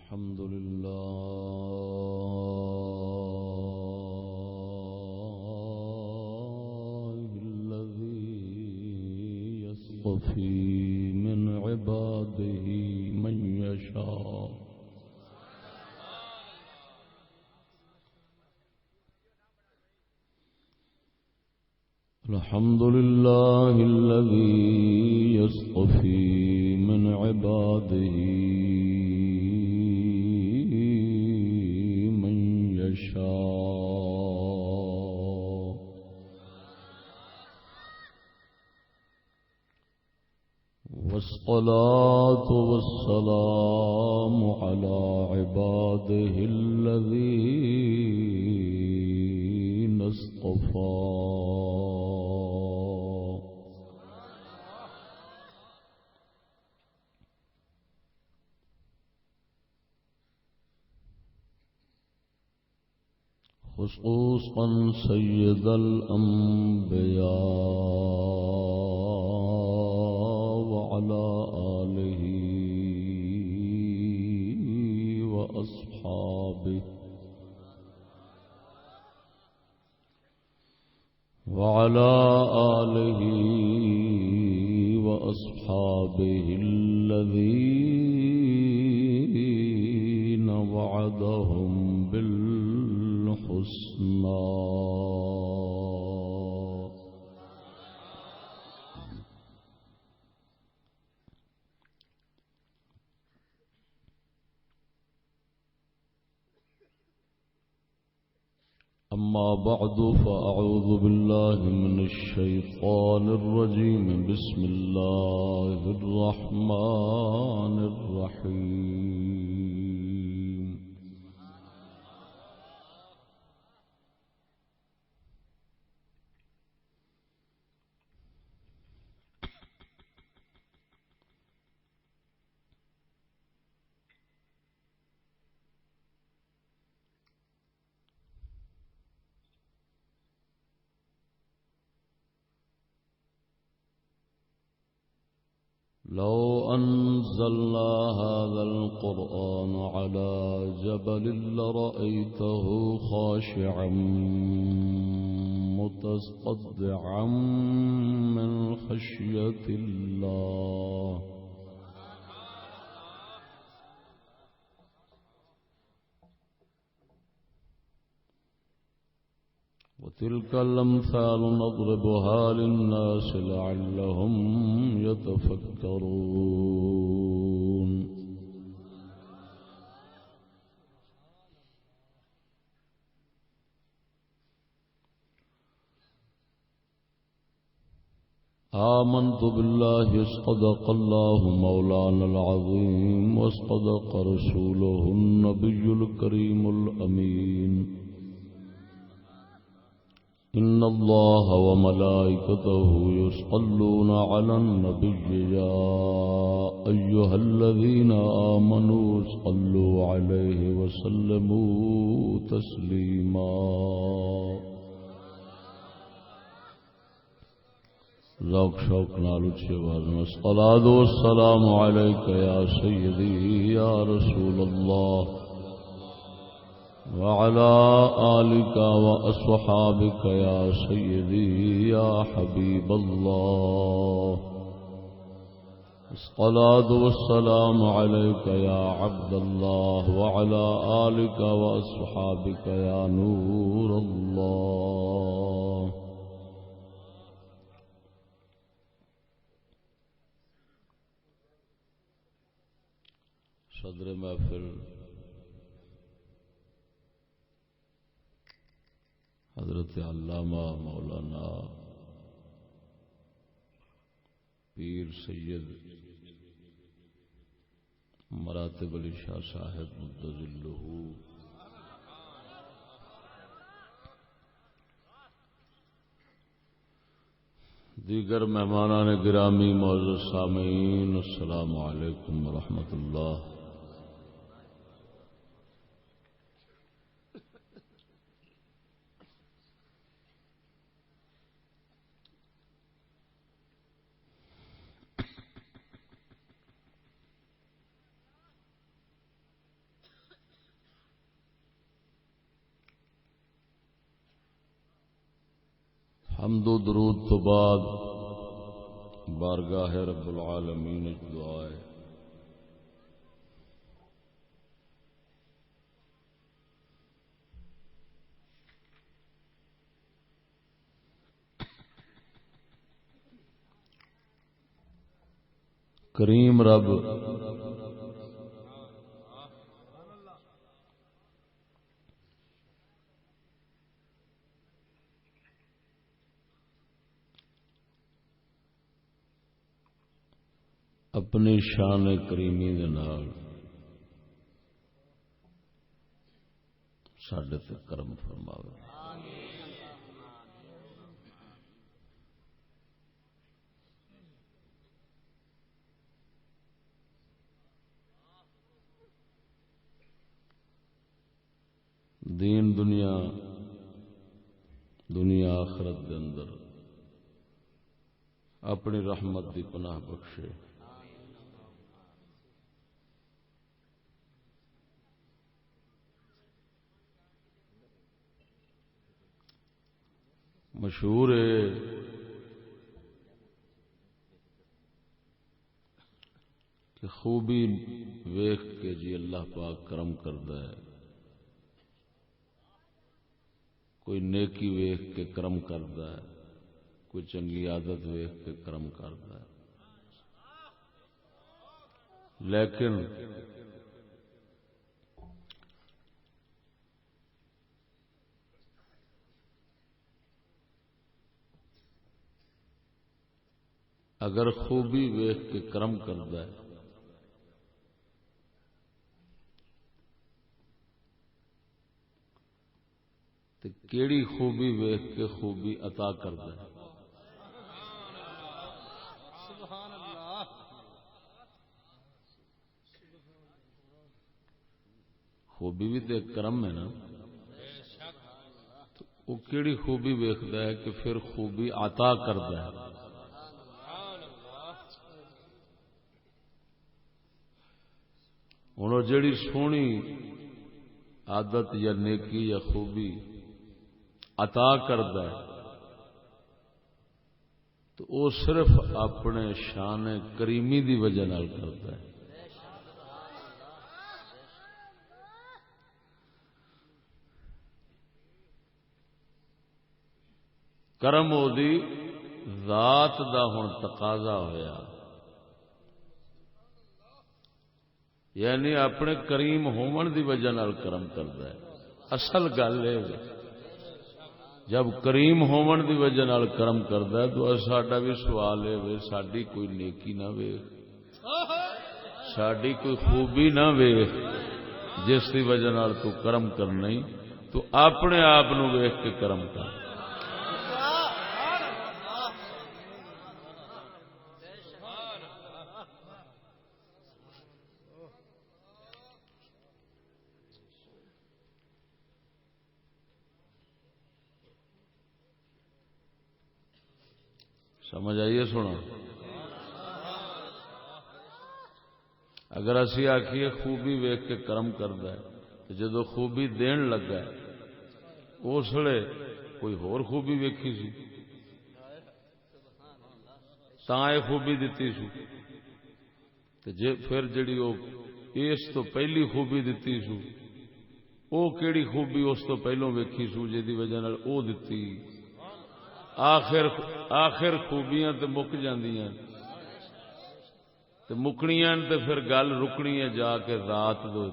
الحمد لله الذي يصطفي من عباده من يشاء الحمد لله الذي يصطفي من عباده من يشاء والصلاة والسلام على عباده الذين اصطفى خصوصا سيد الأنبياء وعلى آله وأصحابه وعلى آله وأصحابه الذين وعدهم بالحسنى أما بعد فأعوذ بالله من الشيطان الرجيم بسم الله الرحمن الرحيم لو أنزلنا هذا القرآن على جبل لرأيته خاشعا متصدعا من خشية الله وتلك الأمثال نضربها للناس لعلهم يتفكرون آمنت بالله صدق الله مولانا العظيم وصدق رسوله النبي الكريم الأمين إن الله وملائكته يصلون على النبي يا أيها الذين آمنوا صلوا عليه وسلموا تسليما ذوق شوق نال اچھی آواز میں الصلاة والسلام عليك يا سيدي يا رسول الله وعلى آلك وأصحابك يا سيدي يا حبيب الله الصلاة والسلام عليك يا عبد الله وعلى آلك وأصحابك يا نور الله صدر محفل حضرت علامہ مولانا پیر سید مراتب علی شاہ صاحب مدظلہ دیگر مہمانان گرامی معزز سامعین السلام علیکم ورحمۃ اللہ حمد و درود تو بعد بارگاہ رب العالمین دعا ہے کریم رب اپنی شان کریمی دے نال ساڈے تے کرم فرماوے. دین دنیا آخرت دے اندر اپنی رحمت دی پناہ بخشے. مشہور ہے کہ خوبی ویخ کے جی اللہ پاک کرم کرتا ہے، کوئی نیکی ویخ کے کرم کرتا ہے، کوئی چنگی عادت ویخ کے کرم کرتا ہے. لیکن اگر خوبی ویخ کے کرم کرتا ہے تو کیڑی خوبی ویخ کے خوبی عطا کرتا ہے. خوبی بھی تو ایک کرم ہے نا، تو وہ کیڑی خوبی ویختا ہے کہ پھر خوبی عطا کرتا ہے. ہوں جڑی سونی عادت یا نیکی یا خوبی عطا کرتا ہے تو وہ صرف اپنے شان کریمی دی وجہ نال کرتا ہے. کرم دی ذات دا ہن تقاضا ہویا، یعنی اپنے کریم ہومن دی وجہ نال کرم کرتا ہے. اصل گل ہے جب کریم ہومن دی وجہ نال کرم کرتا ہے تو ساڈا بھی سوال ہے ساڈی کوئی نیکی نہ ویخ، ساڈی کوئی خوبی نہ ویخ جس دی وجہ نال تو کرم کرنا ہی، تو اپنے آپ نو ویخ کے کرم کر. سمجھ آئیے سونا؟ اگر اسی آکھیے خوبی ویخ کے کرم کرتا ہے تو جدو خوبی دین لگا ہے اس لیے کوئی ہور خوبی ویکھی سی تاں یہ خوبی دتی سی، پھر جڑی وہ اس تو پہلی خوبی دتی سو وہ کیڑی خوبی اس تو پہلوں ویکھی سو جی وجہ نال او دتی. آخر خوبیاں تے مک جاندیاں تے مکنیاں تے پھر گل رکنی ہے جا کے ذات دے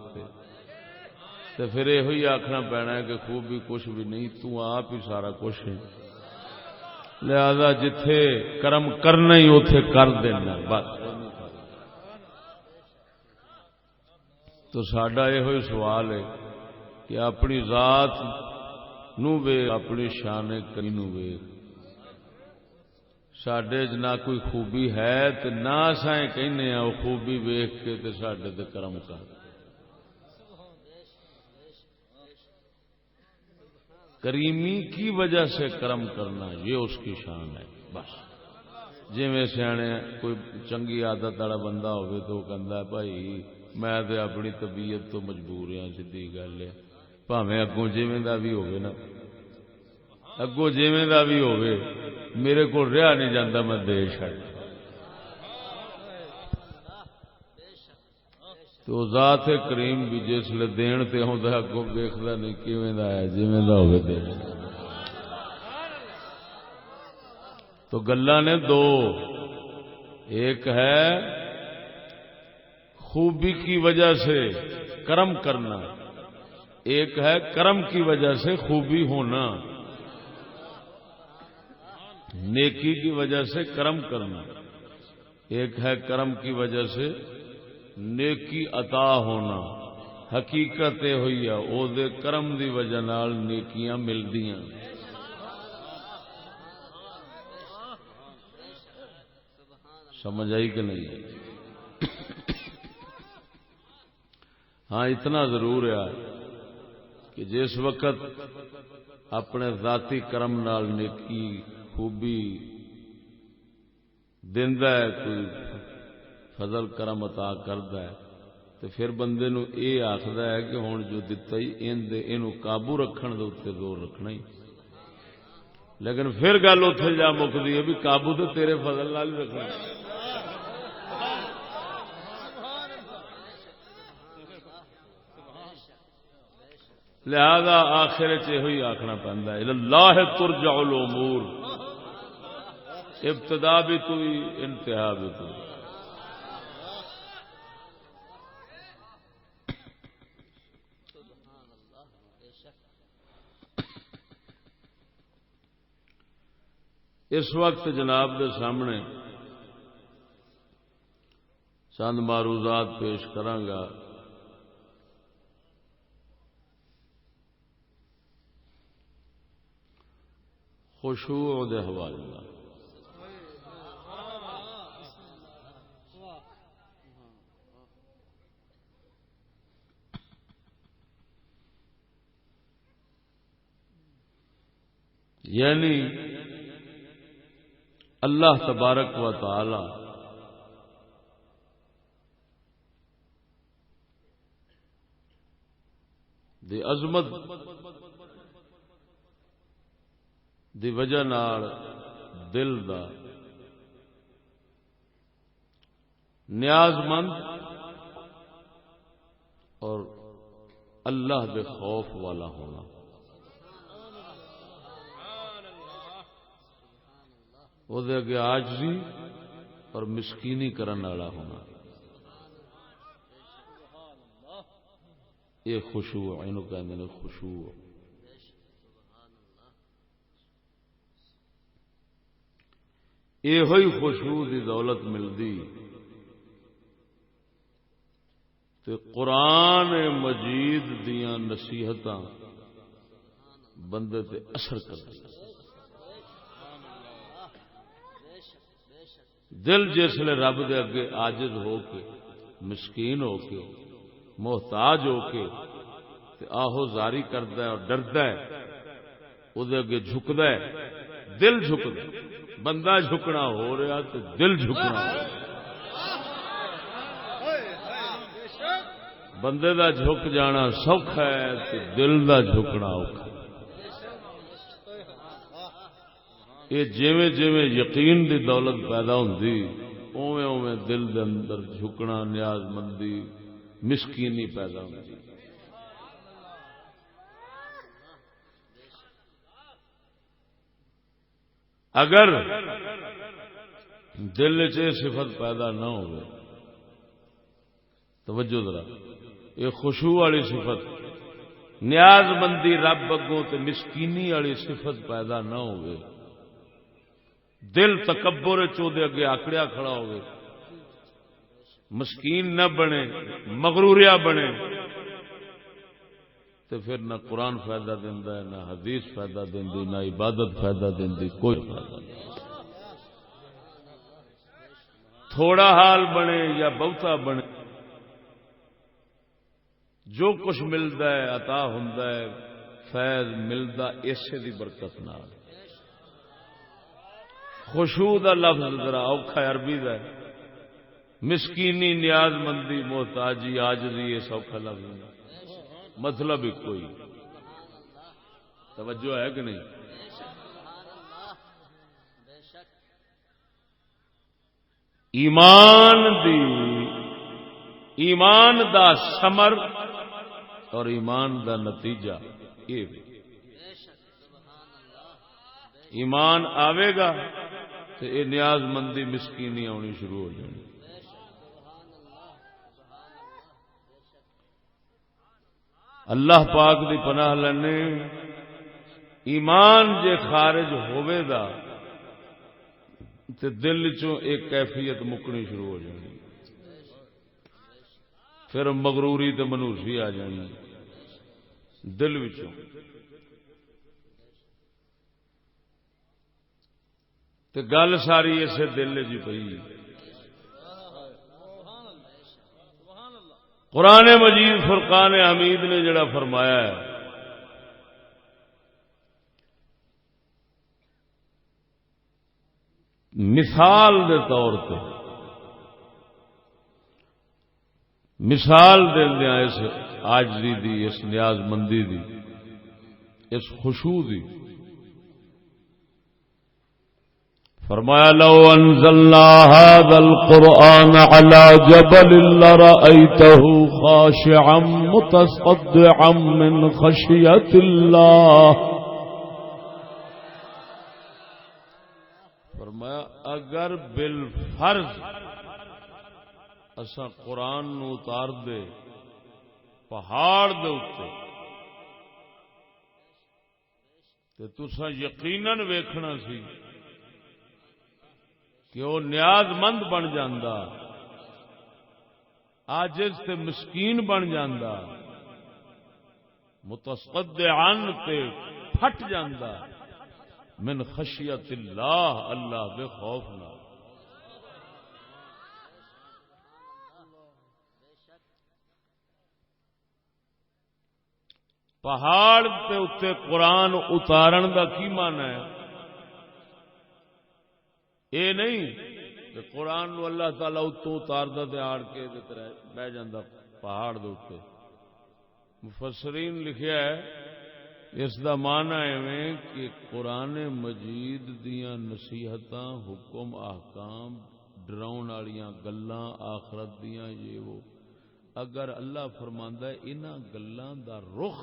تے پھر یہ آخنا پینا ہے کہ خوبی کچھ بھی نہیں، تو آپ ہی سارا کچھ ہے. لہذا جتھے کرم کرنا ہی اوتھے کر دینا بس. تو ساڈا یہ سوال ہے کہ اپنی ذات نو وے اپنی شان کری نو وے ساڈے نہ کوئی خوبی ہے تے نہ اساں کہنے ہیں وہ خوبی ویکھ کے تے ساڈے تے کرم کر. کریمی کی وجہ سے کرم کرنا یہ اس کی شان ہے. بس جی میں سیانے کوئی چنگی عادت والا بندہ ہوئے تو وہ کہندا ہے بھائی میں تے اپنی طبیعت تو مجبور ہاں، سیدھی گل ہے بھاویں اگوں جویں دا بھی ہوئے نا، اگوں جویں دا بھی ہوئے میرے کو رہا نہیں جاتا، میں دے چڑ تو ذات کریم بھی جسے دین تے ہوندا اگوں ویکھدا نہیں کیویں دا ہے، جویں دا ہوے دے۔ تو گلاں نے دو، ایک ہے خوبی کی وجہ سے کرم کرنا، ایک ہے کرم کی وجہ سے خوبی ہونا، نیکی کی وجہ سے کرم کرنا، ایک ہے کرم کی وجہ سے نیکی عطا ہونا۔ حقیقت یہ ہوئی ہے او دے کرم دی وجہ نال نیکیاں ملدیاں۔ سمجھ آئی کہ نہیں؟ ہاں اتنا ضرور ہے کہ جس وقت اپنے ذاتی کرم نال نیکی خوبی دیندا ہے، کوئی فضل کرم عطا کردا ہے، تو پھر بندے نو یہ آخدا ہے کہ ہن جو دتا ہی اینو قابو رکھن دے اوتے زور رکھنا ہی۔ لیکن پھر گل اوتھے جا مکدی ہے بھی قابو تو تیرے فضل نال ہی رکھنا ہے۔ لہذا آخر چی آخنا پہنتا ہے اللہ ترجع الامور، ابتدا بھی تو انتہا بھی تو۔ اس وقت جناب دے سامنے چند معروضات پیش کرانگا۔ خشوع دے حوالے نال۔ یعنی اللہ تبارک و تعالی دی عظمت دی وجہ نال دل دا نیاز مند اور اللہ دے خوف والا ہونا، وہ دے اگے عاجزی اور مسکینی کرن والا ہونا، یہ خشوع اینو کہندے نے خشوع۔ یہ ہوئی خشوع دی دولت ملدی تے قرآن مجید دیاں نصیحتاں بندے تے اثر کردی۔ دل جسلے رب دے اگے عاجز ہو کے، مسکین ہو کے، محتاج ہو کے تے آہو زاری کردا ہے اور ڈردا ہے، او دے اگے جھکدا ہے، دل جھکدا ہے۔ بندہ جھکنا ہو رہا تو دل جھکنا ہو رہا۔ بندے دا جھک جانا سوکھا ہے تو دل دا جھکنا اوکھا۔ یہ جویں جویں یقین دی دولت پیدا ہوندی اوویں اوویں دل دے اندر جھکنا، نیاز مندی، مسکینی پیدا ہوندی۔ اگر دل چ صفت پیدا نہ ہو، توجہ ذرا، یہ خشوع والی صفت، نیاز مندی رب اگوں تے مسکینی والی صفت پیدا نہ ہو، دل تکبر چودے اگے آکڑیا کھڑا ہو، مسکین نہ بنے، مغروریا بنے، تو پھر نہ قرآن فائدہ دیندا ہے، نہ حدیث فائدہ دیندی، نہ عبادت فائدہ دیندی، کوئی فائدہ نہیں۔ تھوڑا حال بنے یا بہتا بنے، جو کچھ ملتا ہے عطا ہوندا ہے، فیض ملدا اسے دی برکت نال۔ خشوع دا لفظ ذرا اوکھا عربی دا ہے، مسکینی، نیاز مندی، محتاجی، عاجزی، یہ سوکھا لفظ ہے، مطلب ایک کوئی۔ توجہ ہے کہ نہیں؟ ایمان دا ثمر اور ایمان دا نتیجہ یہ ایمان آئے گا تو یہ نیاز مندی مسکینی آنی شروع ہو جانی. اللہ پاک دی پناہ لینے ایمان جے خارج ہوئے دا تے دل چوں ایک کیفیت مکنی شروع ہو جانی. پھر مغروری تے منوسی آ جانی دل وچوں. تے گل ساری اسے دل جی پئی. قرآن مجید فرقان حمید نے جڑا فرمایا ہے مثال دے طور پہ مثال دیا اس عاجزی دی، اس نیاز مندی دی، اس خشوع دی. فرمایا لو انزلنا هذا القرآن على جبل لرأيته خاشعا متصدعا من خشية الله. فرمایا اگر بالفرض اساں قرآن نو اتار دے پہاڑ دے اوتے تے تساں یقیناً ویکھنا سی کہ وہ نیاز مند بن جاندا، عاجز تے مسکین بن جاندا، متصدعاً تے پھٹ جاندا من خشیت اللہ، اللہ دے خوف نال. پہاڑ تے اتے قرآن اتارن دا کی معنی ہے؟ اے نہیں کہ قرآن نو اللہ تعالی اتوں اتاردا تے آڑ کے بہ جاندا پہاڑ دے اوتے. مفسرین لکھیا ہے اس دا معنی ہے کہ قرآن مجید دیاں نصیحتاں، حکم، احکام، ڈراؤن والیاں گلاں آخرت دیاں یہ وہ، اگر اللہ فرماندا ہے انہاں گلاں دا رخ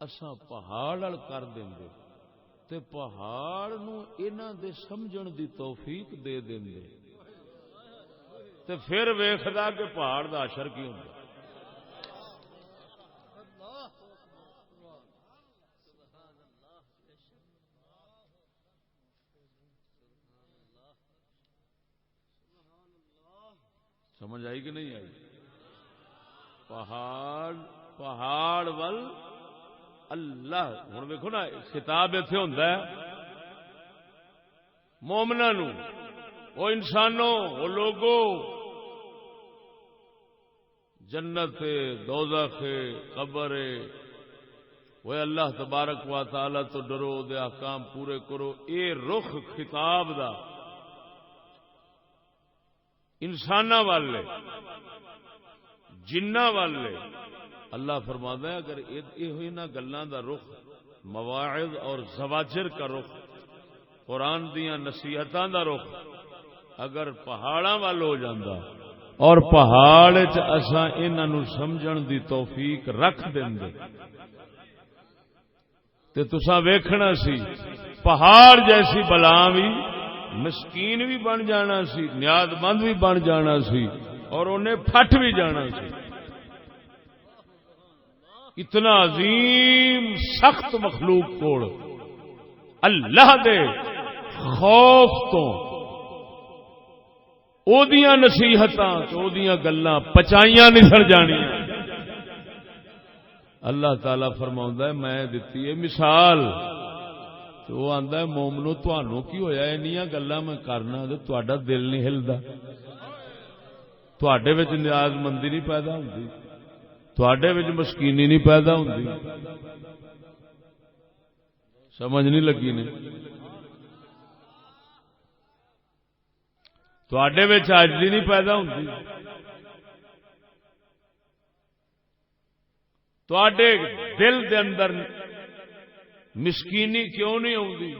اساں پہاڑ وال کر دیندے تے پہاڑ نو انہاں دے سمجھن دی توفیق دے دیندے تے پھر ویکھدا کہ پہاڑ دا اثر کی ہوندا. سمجھ آئی کہ نہیں آئی؟ پہاڑ ول اللہ ہوں دیکھو نا خطاب اتنے ہوتا ہے مومناں نو، وہ انسانوں، وہ لوگوں، جنت دوزخ قبر، وہ اللہ تبارک و تعالی تو ڈرو، دے احکام پورے کرو. اے رخ خطاب دا انساناں والے جناں والے اللہ فرماتا ہے اگر انہاں گلاں دا رخ مواعظ اور زواجر کا رخ، قرآن دیاں نصیحتاں دا رخ اگر پہاڑاں وال ہو جاندا اور پہاڑ وچ اساں انہاں نو سمجھن دی توفیق رکھ دیندے تے تساں ویکھنا سی پہاڑ جیسی بلاں بھی مسکین بھی بن جانا سی، نیاز مند بھی بن جانا سی اور انہیں پھٹ بھی جانا سی. اتنا عظیم سخت مخلوق کوڑ اللہ دے خوف تو او دیاں نصیحتاں او دیاں گلاں پچائیاں نہیں سڑ جانیاں. اللہ تعالی فرماوندا ہے میں دتی ہے مثال، تو وہ آندا ہے مومنو تانوں کی ہویا انیاں گلاں میں کرنا تے تہاڈا دل نہیں ہلدا، تہاڈے وچ نیاز مندی نہیں پیدا ہوندی، تہاڈے وچ مسکینی نہیں پیدا ہوندی. سمجھ نہیں لگی نے؟ تہاڈے وچ عاجزی نہیں پیدا ہوندی، تہاڈے دل دے اندر مسکینی کیوں نہیں آتی؟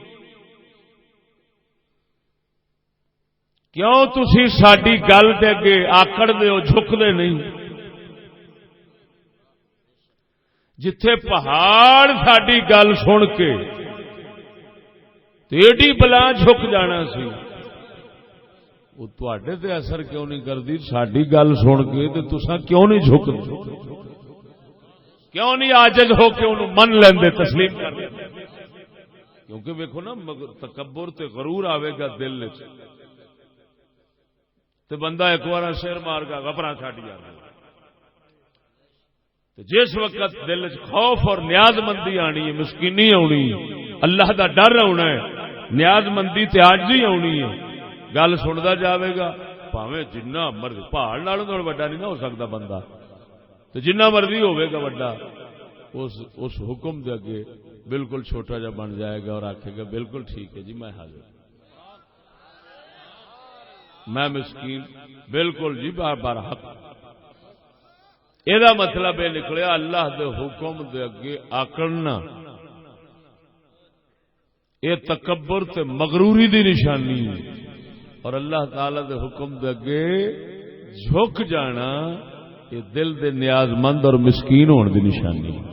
کیوں تسی ساڈی گل دے اگے آکڑدے ہو جھکدے نہیں؟ جتھے پہاڑ ساڈی گل سن کے ایڈی بلا جھک جانا سی، وہ تواڈے تے اثر کیوں نہیں کرتی؟ ساڈی گل سن کے تے تساں کیوں نہیں جھکدے؟ کیوں نہیں عاجز ہو کے انہوں من لیندے، تسلیم کر دے؟ کیونکہ ویکھو نا، تکبر تے غرور آئے گا دل وچ تے بندہ ایک بار سر مار گا غبرا چھڈ جائے، جس وقت دل چ خوف اور نیاز مندی آنی ہے، مسکینی آنی ہے، اللہ دا ڈر آنا ہے، نیاز مندی تے عاجزی آنی ہے، گل سندا جاوے گا، پاویں جنہ مرضی پہاڑ نالوں تو وڈا نہیں نہ ہو سکتا بندہ، تو جنہ مرضی ہوے گا وڈا، اس حکم دے اگے بالکل چھوٹا جا بن جائے گا اور آکھے گا بالکل ٹھیک ہے جی، میں حاضر، میں مسکین، بالکل جی بار حق۔ یہ مطلب یہ نکلیا اللہ دے حکم دے اگے آکڑنا یہ تکبر تے مغروری دی نشانی ہے، اور اللہ تعالی دے حکم دے اگے جھک جانا یہ دل دے نیاز مند اور مسکین ہونے دی نشانی ہے۔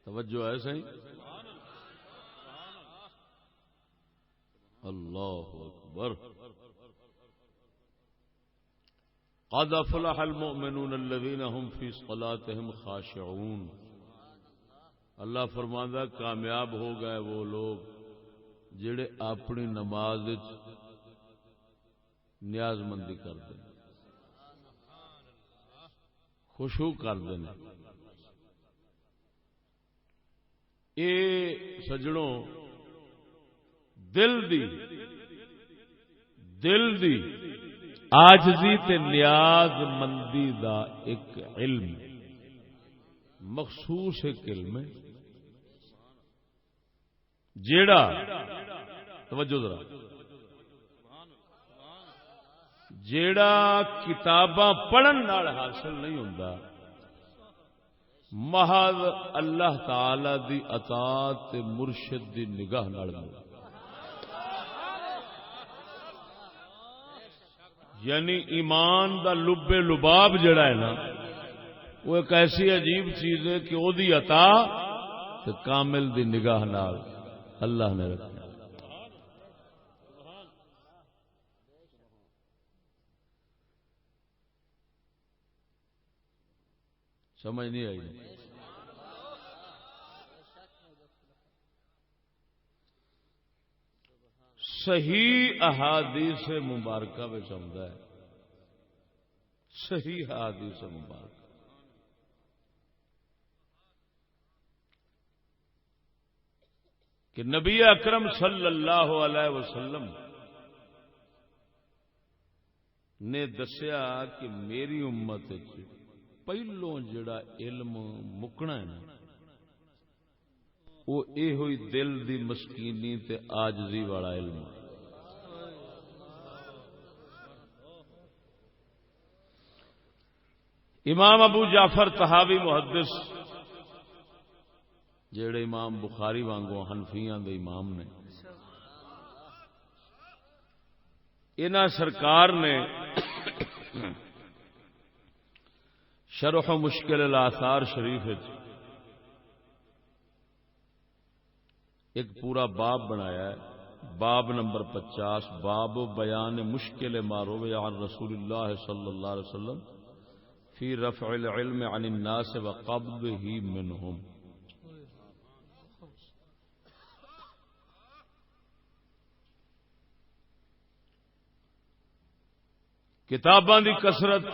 توجہ ہے صحیح؟ اللہ اکبر۔ قد افلح المؤمنون الذين هم في صلاتهم خاشعون۔ اللہ فرماندا کامیاب ہو گئے وہ لوگ جڑے اپنی نماز وچ نیاز مندی کرتے ہیں، خشوع کرتے ہیں۔ اے سجڑوں دل دی عاجزی تے نیاز مندی دا ایک علم، مخصوص ایک علم ہے جیڑا، توجہ ذرا، جیڑا کتاباں پڑھن نال حاصل نہیں ہوندا، محض اللہ تعالی دی اطاعت تے مرشد دی نگاہ نال ملدا۔ یعنی ایمان دا لب لباب جڑا ہے نا، وہ ایک ایسی عجیب چیز ہے کہ وہ دی عطا تے کامل دی نگاہ نال اللہ نے رکھا۔ سمجھ نہیں آئی؟ صحیح احادیث مبارکہ میں آتا ہے، صحیح احادیث مبارکہ کہ نبی اکرم صلی اللہ علیہ وسلم نے دسیا کہ میری امت پہلو جڑا علم مکنا ہے نا، وہ یہ ہوئی دل دی مسکینی تے عاجزی والا علم۔ امام ابو جعفر طحاوی محدث جڑے امام بخاری وانگو حنفیاں دے امام نے، انہاں سرکار نے شرح مشکل الاثار شریف ایک پورا باب بنایا ہے، باب نمبر 50، باب بیان مشکل ما روی عن رسول اللہ صلی اللہ علیہ وسلم فی رفع العلم عن الناس وقبضه منهم۔ کتاباں دی کثرت،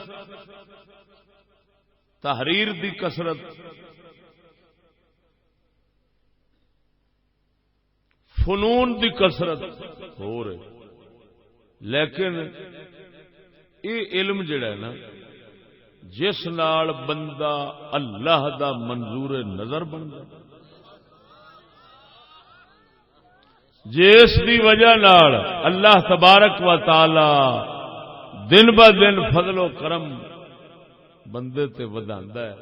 تحریر دی کثرت، فنون دی کثرت ہو رہے، لیکن یہ علم جڑا ہے نا جس نال بندہ اللہ دا منظور نظر بنتا، جس دی وجہ نال اللہ تبارک و تعالی دن ب دن فضل و کرم بندے تے وداندا ہے.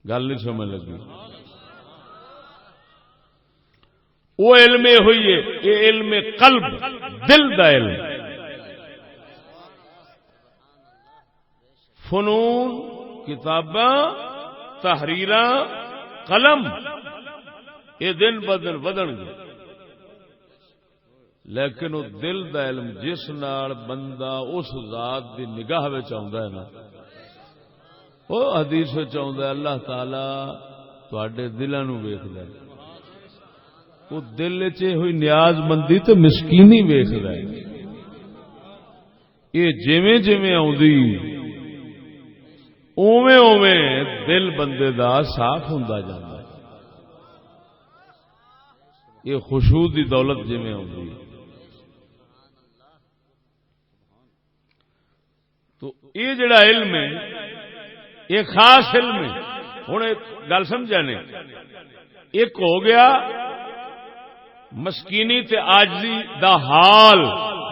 گل نہیں سمجھ لگی؟ وہ علم ہوئی ہے، یہ علم قلب دل دا علم. فنون کتاباں تحریراں قلم یہ دن ب دن ودن گے، لیکن وہ دل دا علم جس نال بندہ اس ذات دی نگاہ وچ آوندا ہے نا، وہ حدیث وچ آوندا ہے اللہ تعالی تواڈے دلاں نوں ویکھدا ہے، وہ دل وچ ہوئی نیاز مندی تے مسکینی ویکھدا ہے. یہ جویں جویں آوندی اوویں اوویں دل بندے دا صاف ہوندا جاندا ہے. یہ خشوع دی دولت جویں آوندی تو یہ جڑا علم ہے یہ خاص علم ہے. ہن ایک گل سمجھانے، ایک ہو گیا مسکینی تے عاجزی دا حال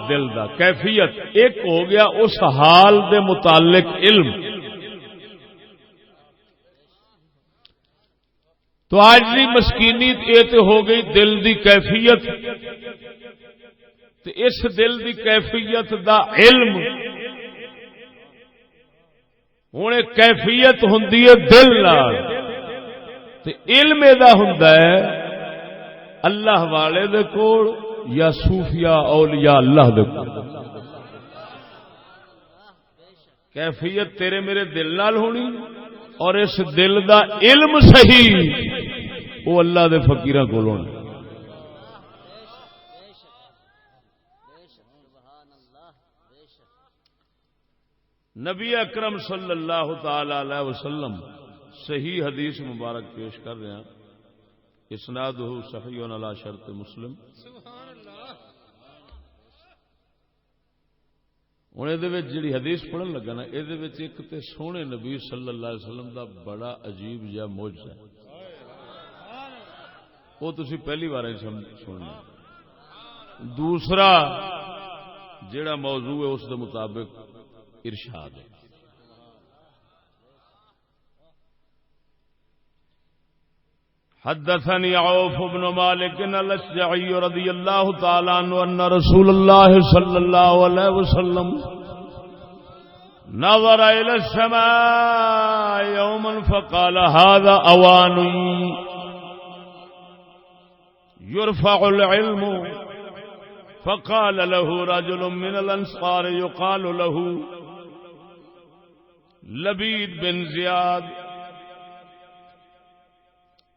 دل دا کیفیت، ایک ہو گیا اس حال دے متعلق علم. تو عاجزی مسکینی یہ تے ہو گئی دل دی کیفیت، تے اس دل دی کیفیت دا علم ہوں کیفیت ہوندی ہے دل نال، تے علم دا ہوندا ہے اللہ والے دے کول یا صوفیاء اولیاء اللہ دے کول. کیفیت تیرے میرے دل نال ہونی، اور اس دل دا علم صحیح وہ اللہ دے فقیراں کول ہونا. نبی اکرم صلی اللہ تعالی علیہ وسلم صحیح حدیث مبارک پیش کر رہے ہیں، اسنادہ صحیح علی شرط مسلم. ہوں یہ جی حدیث پڑھن لگا نا، یہ ایک تے سونے نبی صلی اللہ علیہ وسلم دا بڑا عجیب جہا معجزہ ہے، وہ تسی پہلی بار سننا. دوسرا جڑا موضوع ہے اس دے مطابق ارشاد ہے. حدثني عوف بن مالك الأشجعي رضي الله تعالى عنه أن رسول الله صلى الله عليه وسلم نظر إلى السماء يوما فقال هذا أوان يرفع العلم، فقال له رجل من الأنصار يقال له لبيد بن زياد،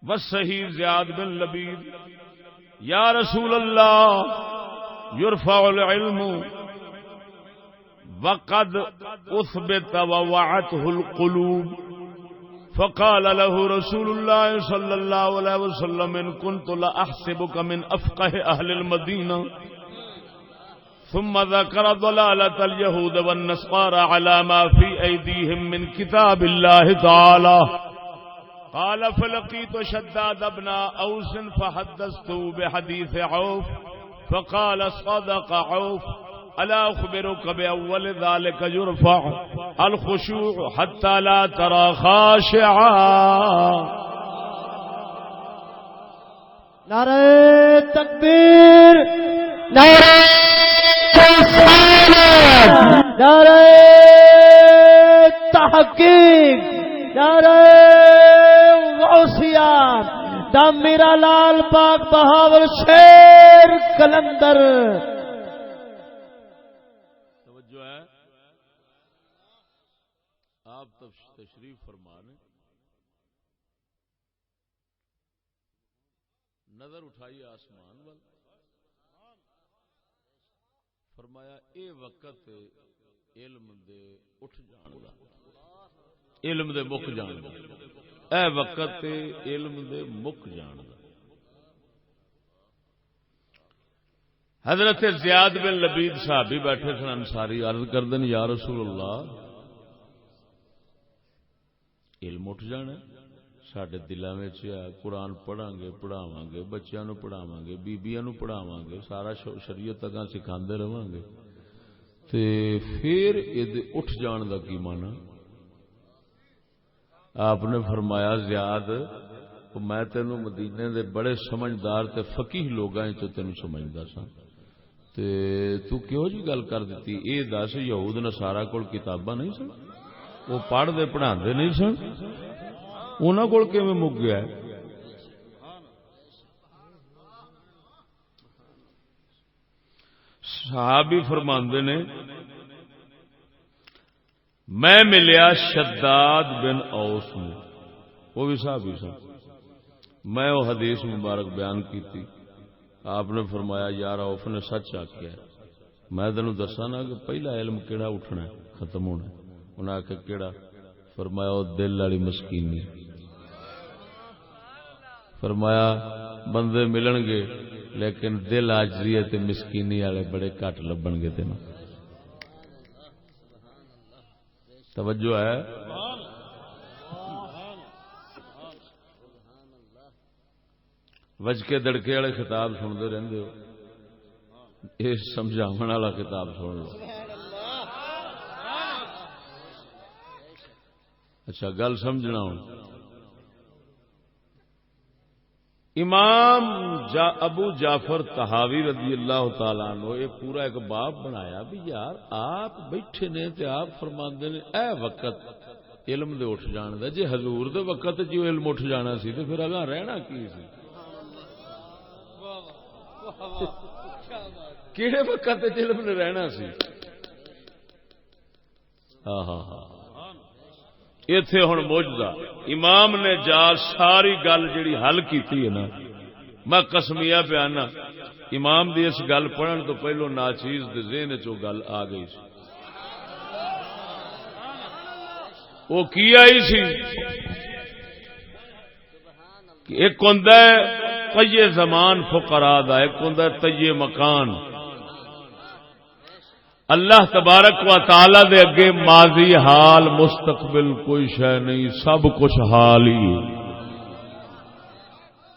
والصحيح زياد بن لبيد، يا رسول الله يرفع العلم وقد أثبت ووعته القلوب. فقال له رسول الله صلى الله عليه وسلم إن كنت لأحسبك من أفقه أهل المدينة. ثم ذكر ضلالة اليهود والنصارى على ما في أيديهم من كتاب الله تعالى. قال فلقيت شداد بن أوس فحدثته بحديث عوف فقال صدق عوف ألا أخبرك بأول ذلك يرفع الخشوع حتى لا ترى خاشعا. نعرہ تکبیر، نعرہ رسالت، نعرہ تحقیق، نعرہ غوثیہ، دم میرا لال پاک بہاول شیر کلندر. توجہ ہے، آپ تشریف فرمانے، نظر اٹھائیے آسمان وال، فرمایا اے وقت علم دے اٹھ جان دا، علم دے مک جان دا، اے وقت علم دے مک جان دا. حضرت زیاد بن لبید صحابی بیٹھے سن انصاری، عرض کردن یا رسول اللہ علم اٹھ جانا ساڈے دلاں وچ قرآن پڑھاں گے پڑھاواں گے بچیاں نو پڑھاواں گے بیبیاں نو پڑھاواں گے سارا شریعت اگاں سکھاندے رہواں گے تے پھر اے اٹھ جان دا کی مانا؟ آپ نے فرمایا زیاد میں تینوں مدینے دے بڑے سمجھدار تے فقیہ لوگاں چوں تینوں سمجھدا سا تے تو کیوں جی گل کر دتی؟ اے دس یہود نصارا کول کتاباں نہیں سن؟ وہ پڑھ دے پڑھا دے نہیں سن؟ انہاں کول کیویں مک گیا ہے؟ صحابی فرماندے نے میں ملیا شداد بن اوس میں، وہ بھی صحابی سن، میں وہ حدیث مبارک بیان کی تھی، آپ نے فرمایا یار اوف نے سچ آخیا ہے، میں تینوں دسا نا کہ پہلا علم کیڑا اٹھنا ہے ختم ہونا ہے؟ انہیں آخیا کیڑا؟ فرمایا وہ دل والی مسکینی۔ فرمایا بندے ملن گے لیکن دل عاجزی تے مسکینی والے بڑے گھٹ لبن گے تینوں۔ توجہ ہے؟ وجکے دڑکے والے خطاب سنتے رہندے ہو، یہ سمجھاون والا خطاب سن لو۔ اچھا گل سمجھنا ہوں، امام ابو جعفر طحاوی رضی اللہ تعالیٰ عنہ یہ پورا ایک باب بنایا بھی یار آپ بیٹھے نے تے آپ فرماندے نے اے وقت علم دے اٹھ جان دا، جے حضور دے وقت جو علم اٹھ جانا سی تے پھر اگاں رہنا کی سی؟ کیڑے وقت علم نے رہنا سی؟ ہاں ہاں ہاں، ایتھے ہن موجزہ امام نے جا ساری گل جڑی حل کیتی ہے نا، میں قسمیہ بیانا امام دی اس گل پڑھن تو پہلو ناچیز دے ذہن چ گل آ گئی سی۔ وہ کی آئی سی کہ ایک ہوندا ہے طیے زمان فقراء دا، ایک ہوندا ہے طیے مکان۔ اللہ تبارک و تعالی دے اگے ماضی حال مستقبل کوئی شے نہیں، سب کچھ حال ہی ہے،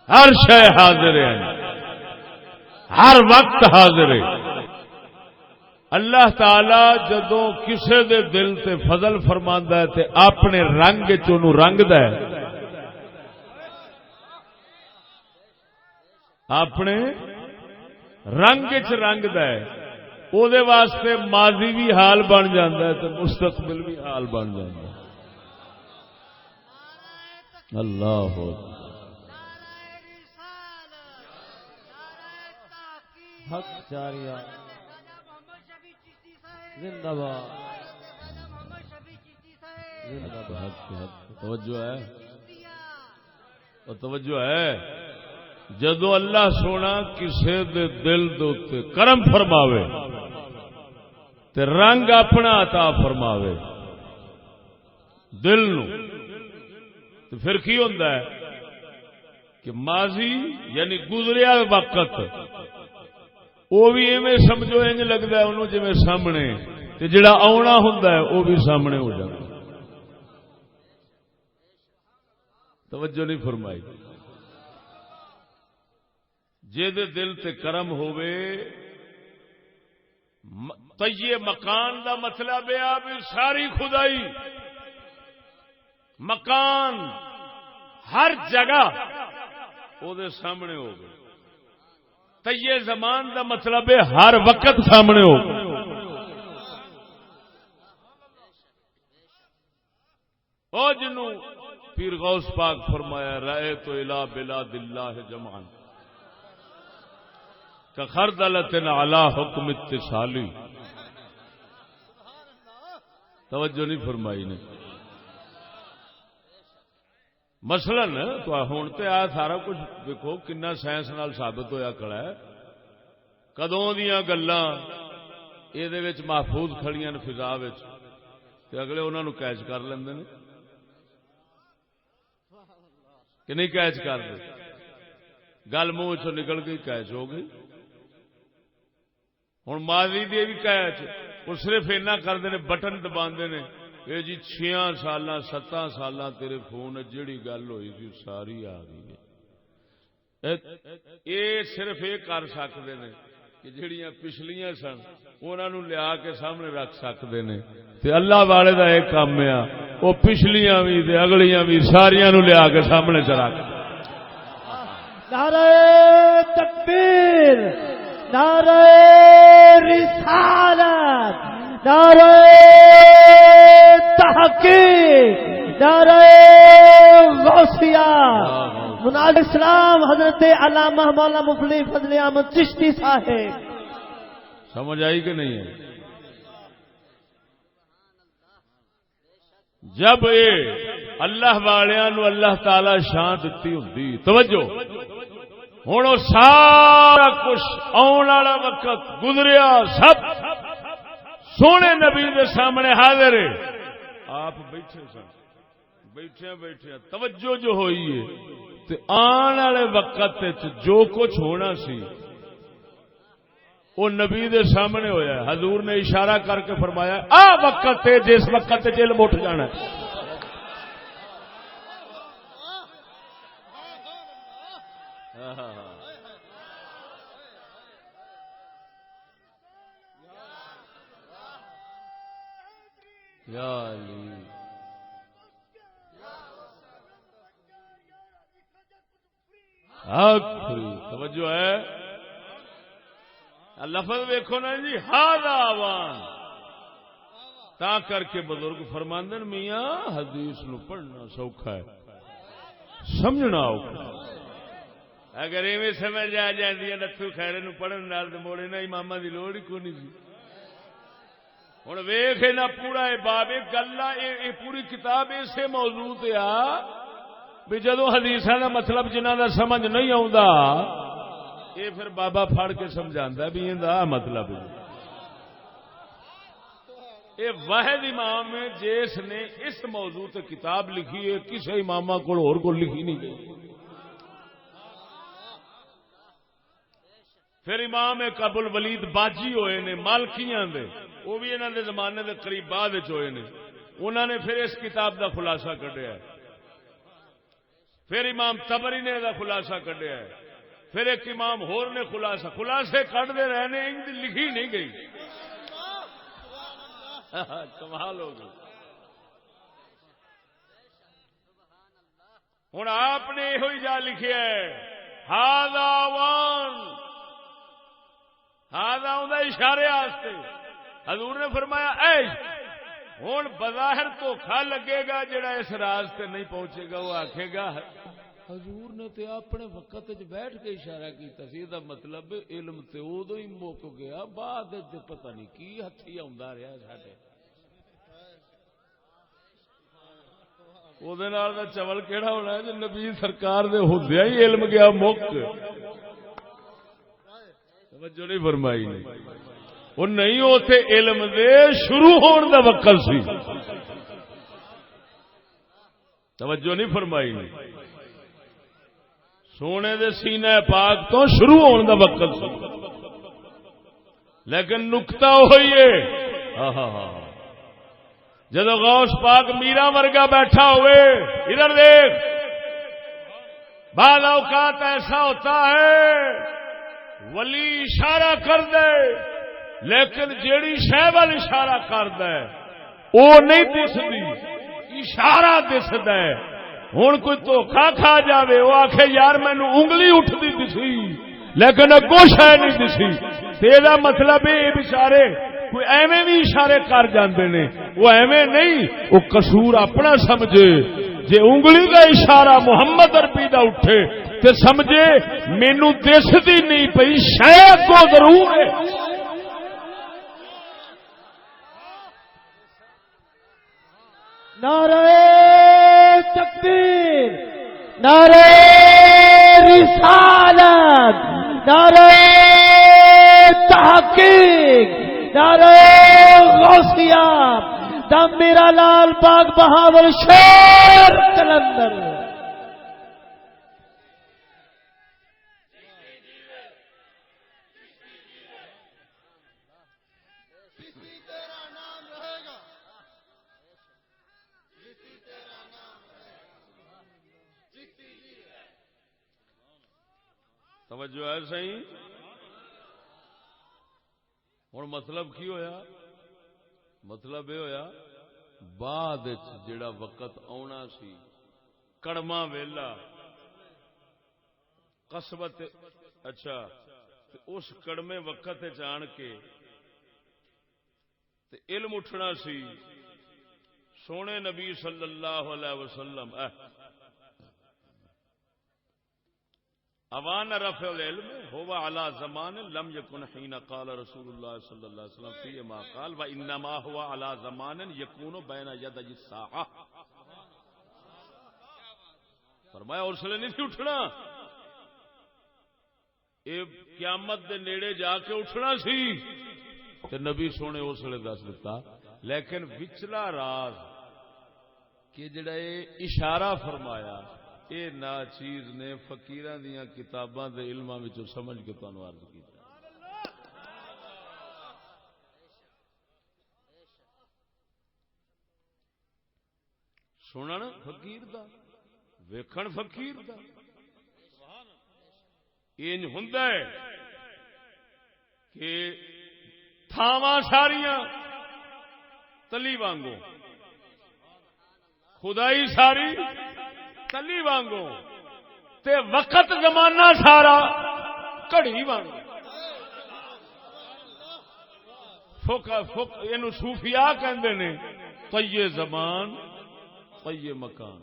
ہر شے حاضر ہے، ہر وقت حاضر ہے۔ اللہ تعالی جدوں کسے دے دل تے فضل فرماندا ہے تے اپنے رنگ چ اونوں رنگدا ہے، اپنے رنگ چ رنگدا ہے، او دے واسطے ماضی بھی حال بن جاندا ہے تے مستقبل بھی حال بن جاندا ہے۔ اللہ حق جاریہ زندہ باد زندہ باد۔ توجہ ہے؟ اور توجہ ہے؟ جدو اللہ سونا کسے دے دل دے کرم فرماوے تے رنگ اپنا عطا فرماوے دل نو، تو پھر کی ہوندا ہے کہ ماضی یعنی گزریا وقت وہ بھی ایویں سمجھو انج لگتا ہے انہوں جی سامنے، تے جڑا آنا ہوندا ہے وہ بھی سامنے ہو جاتا۔ توجہ نہیں فرمائی؟ جے دے دل تے کرم ہووے، طیے مکان دا مطلب ہے بھی ساری خدائی مکان ہر جگہ او دے سامنے ہو گئے۔ طیے زمان دا مطلب ہے ہر وقت سامنے ہو گئے۔ او جنوں پیر غوث پاک فرمایا رائے تو الہ بلاد اللہ جمعان کخردلۃ علی حکم اتصالی۔ توجہ نہیں فرمائی نے؟ مثلا تو ہوں تو آ سارا کچھ دیکھو کنا سائنس نال ثابت ہویا کھڑا ہے، کدوں دیاں گلاں یہ محفوظ کھڑیاں نے فضا وچ، تے اگلے انہاں نو کیچ کر لیندے نے کہ نہیں کیچ کر دے؟ گل منہ چ نکل گئی کیچ ہو گئی۔ ہوں ماضی دی بھی قید وہ صرف اینا کرتے ہیں بٹن دبا نے یہ جی 6 سال 7 سال تیرے فون جیڑی گل ہوئی تھی ساری آ گئی ہے. یہ صرف یہ کر سکتے ہیں کہ جہاں پچھلیاں سن انہوں لیا کے سامنے رکھ سکتے ہیں. اللہ والے کا ایک کام ہے وہ پچھلیاں بھی اگلیاں بھی ساریاں نو لیا کے سامنے چ رکھ. نعرہ تکبیر، نعرہ رسالت، نعرہ تحقیق، نعرہ غوثیہ. مناد اسلام حضرت علامہ مولانا مفلی فضل احمد چشتی صاحب. سمجھ آئی کہ نہیں ہے؟ جب یہ اللہ والیاں اللہ تعالی شان دتی ہوندی، توجہ ہوں سارا کچھ آن والا وقت گزریا سب سونے نبی دے سامنے حاضر ہے. آپ بیٹھے سن، بیٹھے توجہ جو ہوئی ہے تے آن والے وقت جو کچھ ہونا سی وہ نبی دے سامنے ہویا ہے. حضور نے اشارہ کر کے فرمایا آ وقت ہے جس وقت علم اٹھ جانا ہے. یا علی توجہ ہے. لفظ دیکھو نا جی ہاذا آوان. تا کر کے بزرگ فرماندن میاں حدیث نو پڑھنا سوکھا ہے سمجھنا اوکھا. اگر ایویں سمجھ آ جاندی ہے نتھو خیرے نو پڑھن نال تے موڑے نہ اماماں دی لوڑ ہی کوئی نہیں سی. ہن ویکھ نہ پورا اے باب گلا اے پوری کتاب اسے موضوع تے آ بھی جدوں حدیثاں دا مطلب جنہاں دا سمجھ نہیں آوندا یہ پھر بابا پھڑ کے سمجھاندا بھی ایندا مطلب ہے. یہ واحد امام ہے جس نے اس موضوع تے کتاب لکھی ہے، کسی امامہ کو اور کو لکھی نہیں گئی. پھر امام ابو الولید باجی ہوئے نے مالکیاں دے، وہ بھی انہوں نے زمانے دے قریب بعد ہوئے نے. انہوں نے پھر اس کتاب دا خلاصہ کڈیا ہے. پھر امام تبری نے دا خلاصہ کڈیا ہے. پھر ایک امام ہور نے خلاصے کڈتے رہنے ان لکھی نہیں گئی. کمال ہو گئی. ہوں آپ نے یہ جا لکھیا ہے ہاذا وان، ہاذا ہوندا اشارے واسطے. حضور نے فرمایا اے ہوں بظاہر دھوکھا لگے گا جڑا اس راز تے نہیں پہنچے گا وہ آکھے گا حضور نے تے اپنے وقت بیٹھ کے اشارہ کیتا سی. دا مطلب علم تے ادو ہی مک گیا، بعد پتہ نہیں کی ہتھی آندا رہا ساڈے. وہ چول کیڑا ہونا ہے جو نبی سرکار دے ہوندیا ہی علم گیا مک. توجہ نہیں فرمائی نے. وہ نہیں اوتھے علم دے شروع ہون دا وقت سی. توجہ نہیں فرمائی نے. سونے دے سینہ پاک تو شروع ہون دا وقت سی. لیکن نکتہ ہوئی ہے جدو غوث پاک میرا ورگا بیٹھا ہوئے، ادھر دیکھ بعض اوقات ایسا ہوتا ہے ولی اشارہ کر دے لیکن جیڑی شے وال اشارہ کر دے وہ نہیں دسدی، اشارہ دسدا ہے. ہن کوئی دھوکھا کھا جاوے وہ آکھے یار مینوں انگلی اٹھدی دسی لیکن اگوں شے نہیں دسی، تے دا مطلب یہ بیچارے کوئی ایویں بھی اشارے کر جاندے نے. وہ ایویں نہیں، وہ قصور اپنا سمجھے. جے انگلی کا اشارہ محمد عربی دا اٹھے تے سمجھے مینوں دسدی نہیں پئی شاید کو ضرور ہے. نعرہ تکبیر، نعرہ رسالت، نعرہ تحقیق، نعرہ غوثیہ، دم میرا لال پاک بہاول شیر قلندر. توجہ ہے صحیح. ہوں مطلب کی ہویا؟ مطلب یہ ہویا بعد جڑا وقت آنا سی کڑما ویلا قصبت، اچھا اس کڑمے وقت آن کے تے علم اٹھنا سی. سونے نبی صلی اللہ علیہ وسلم اوان رفع العلم هو على زمان لم يكن حين قال رسول الله صلی اللہ علیہ وسلم فيه ما قال وانما هو على زمان يكون بين يدي الساعه. فرمایا اس لیے نہیں اٹھنا، یہ قیامت دے نیڑے جا کے اٹھنا سی تے نبی سونے اس لیے دس دیتا. لیکن وچلا راز کہ جڑا یہ اشارہ فرمایا یہ ناچیز نے فقیراں دیاں کتاباں دے علماں وچوں سمجھ کے تانوں عرض کیتا. سنن فقیر دا، ویکھن فقیر دا. انج ہوندا ہے کہ تھاواں ساریاں تلی وانگو، خدائی ساری تلی وانگو تے وقت زمانہ سارا کڑی وانگو. اینو صوفیاء کہندے نے طی زمان طی مکان.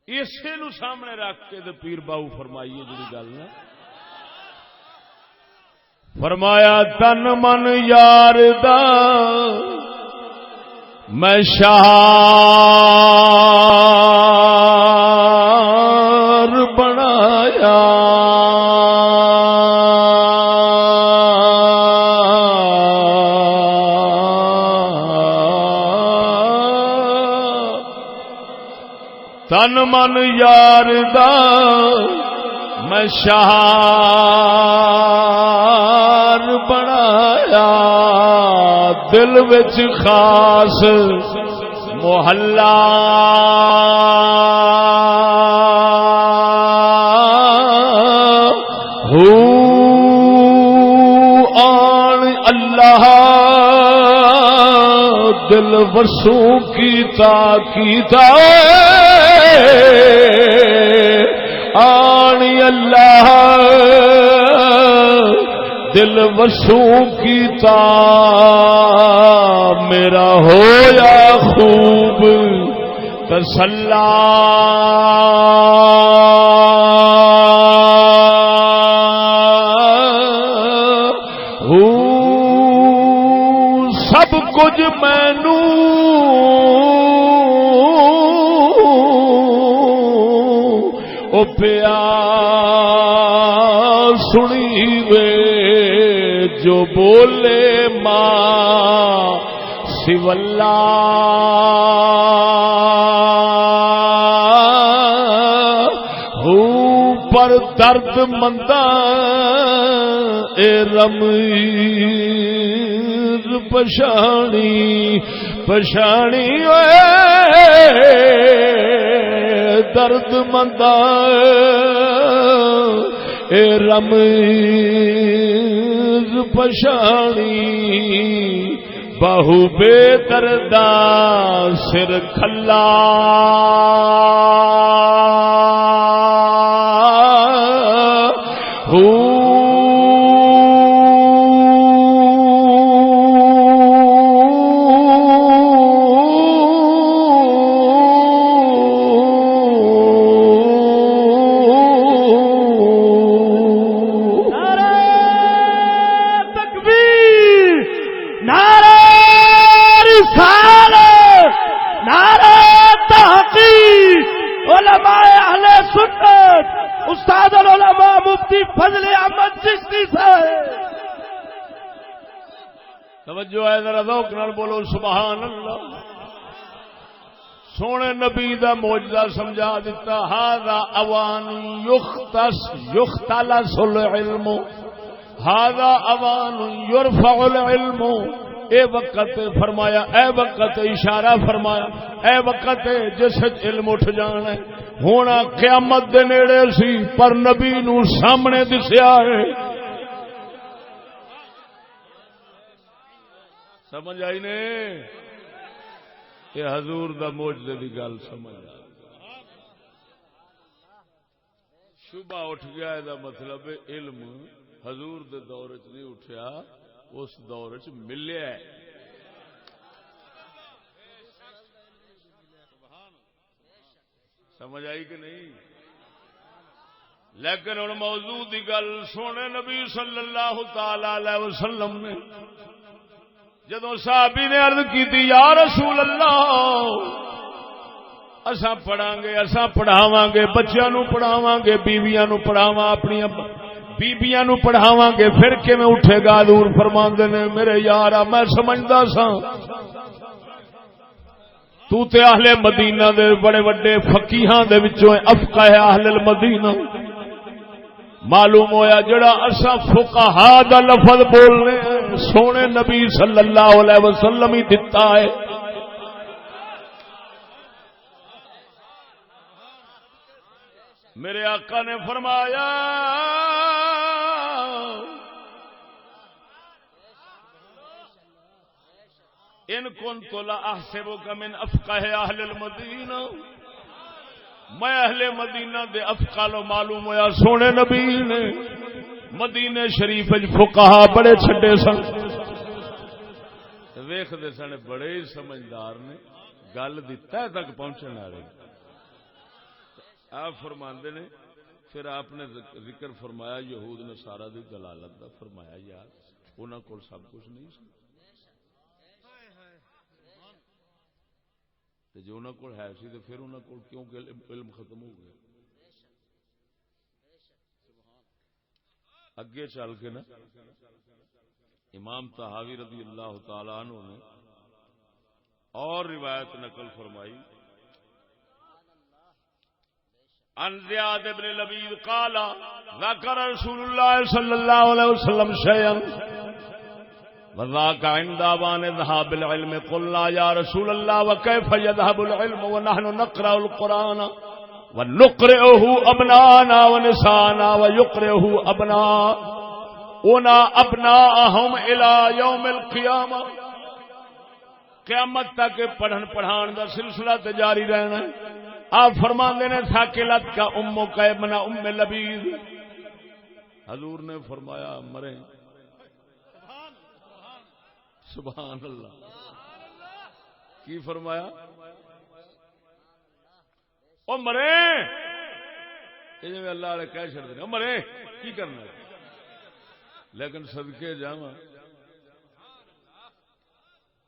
اسے نو سامنے رکھ کے تے پیر باو فرمائیے جڑی گل نا فرمایا تن من یار دا میں شہار بنایا تن من یار دا میں شہار بنایا دل وچ خاص محلہ ہو آن اللہ دل وسوں کی تاکیتا آنی اللہ دل وسوں کی تا میرا ہویا خوب تسلا سب کچھ مینوں او پیا سنی وے جو بولے ماں سو اللہ پر درد مندہ اے رمیر پشانی پشانی درد مندہ اے رمز پشانی بہو بے دردہ سر کھلا استاد العلماء مفتی فضل احمد چشتی صاحب. توجہ ہے ذرا ذوق نال بولو سبحان اللہ. سونے نبی دا معجزہ سمجھا دیتا. ھذا اوان یختلس العلم ھذا اوان یرفع العلم اے وقت فرمایا، اے وقت اشارہ فرمایا، اے وقت جس علم اٹھ جانا ہے، ہونا قیامت دے نیڑے سی پر نبی نو سامنے دسیا ہے. سمجھ آئی نے؟ یہ حضور دا معجزے دی گل سمجھ آئی. شبہ اٹھ گیا، دا مطلب علم حضور دے دور چ نہیں اٹھیا، اس دور چ ملیا ہے. سمجھ آئی کہ نہیں؟ لیکن ہن موضوع دی گل سونے نبی صلی اللہ تعالی علیہ وسلم نے جدوں صحابی نے عرض کی تھی یا رسول اللہ اساں پڑھاں گے، اساں پڑھاواں گے، بچیاں نو پڑھاواں گے، بیویاں نو پڑھاواں، اپنی بیبیاں نو پڑھاواں گے، پھر کیویں اٹھے گا؟ حضور فرماندے نے میرے یارا میں سمجھدا ساں تو تے اہل مدینہ دے بڑے بڑے فقیہاں دے وچوں افقہ اہل المدینہ، معلوم ہویا جڑا اساں فقہاء دا لفظ بولنے سونے نبی صلی اللہ علیہ وسلم ہی دتا ہے. میرے آقا نے فرمایا ان کنت لا احسبک من افقہ اہل المدینہ، میں اہل مدینہ دے افقالو معلوم ہویا سونے نبی نے مدینے شریف وچ فقہا بڑے چھڈے سن. ویکھدے سن بڑے ہی سمجھدار نے، گل دی تہ تک پہنچن والے. آپ فرماندے نے پھر آپ نے ذکر فرمایا یہود نصارا دی دلالت دا، فرمایا یار انہاں کول سب کچھ نہیں سی تے جو انہاں کول ہے سی تے پھر انہاں کول کیوں کہ علم ختم ہو گیا. اگے چل کے نا امام طحاوی رضی اللہ تعالی عنہ نے اور روایت نقل فرمائی عن زیاد بن لبید قال ذکر رسول اللہ صلی اللہ علیہ وسلم شیئا وذاک عند اوان ذهاب العلم قلنا یا رسول اللہ وكيف يذهب العلم ونحن نقرأ القرآن ونقرئه ابناءنا ونساءنا ويقرئه ابناؤنا ابناءهم الى يوم القيامة. قیامت تک پڑھن پڑھان دا سلسلہ تے جاری رہنا ہے. آپ فرماندے نے ثاقلت کا امو کا ابن ام لبید، حضور نے فرمایا مرے. سبحان اللہ. کی فرمایا؟ او مرے، یہ اللہ والے کہہ چھڑ دے مرے کی کرنا ہے. لیکن صدقے جاواں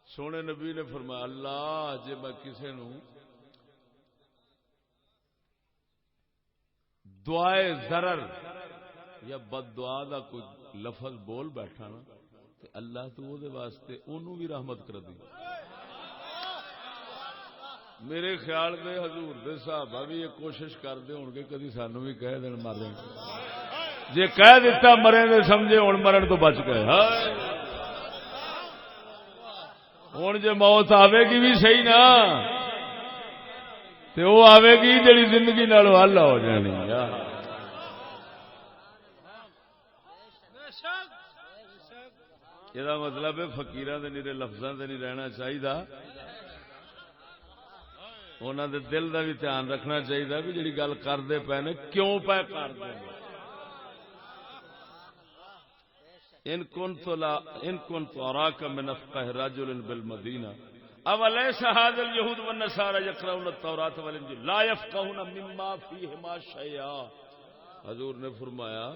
سونے نبی نے فرمایا اللہ جے میں کسے نو دعائے ضرر یا بد دعا دا کوئی لفظ بول بیٹھا نا تے اللہ تو وہ دے واسطے انہوں بھی رحمت کر دی. میرے خیال دے حضور دے صحابہ بھی یہ کوشش کرتے ہون گے کدی سانو بھی کہہ دین مرے، جے کہہ دیتا مرے دے سمجھے ہن مرن تو بچ گئے. ہن جے موت آوے گی بھی صحیح نا تے وہ آوے گی جڑی زندگی نالوں حل ہو جانی. یہ مطلب ہے فقیراں دے نیرے لفظاں تے نہیں رہنا چاہیے، انہاں دے دل دا بھی دھیان رکھنا چاہیے بھی جڑی گل کردے پے نے کیوں پے کردے. ان كنت اراك من افقه رجل بالمدینہ اوليس هذا اليهود والنصارى يقرؤون التوراة والانجيل لا يفقهون مما فيهما شيئا. حضور نے فرمایا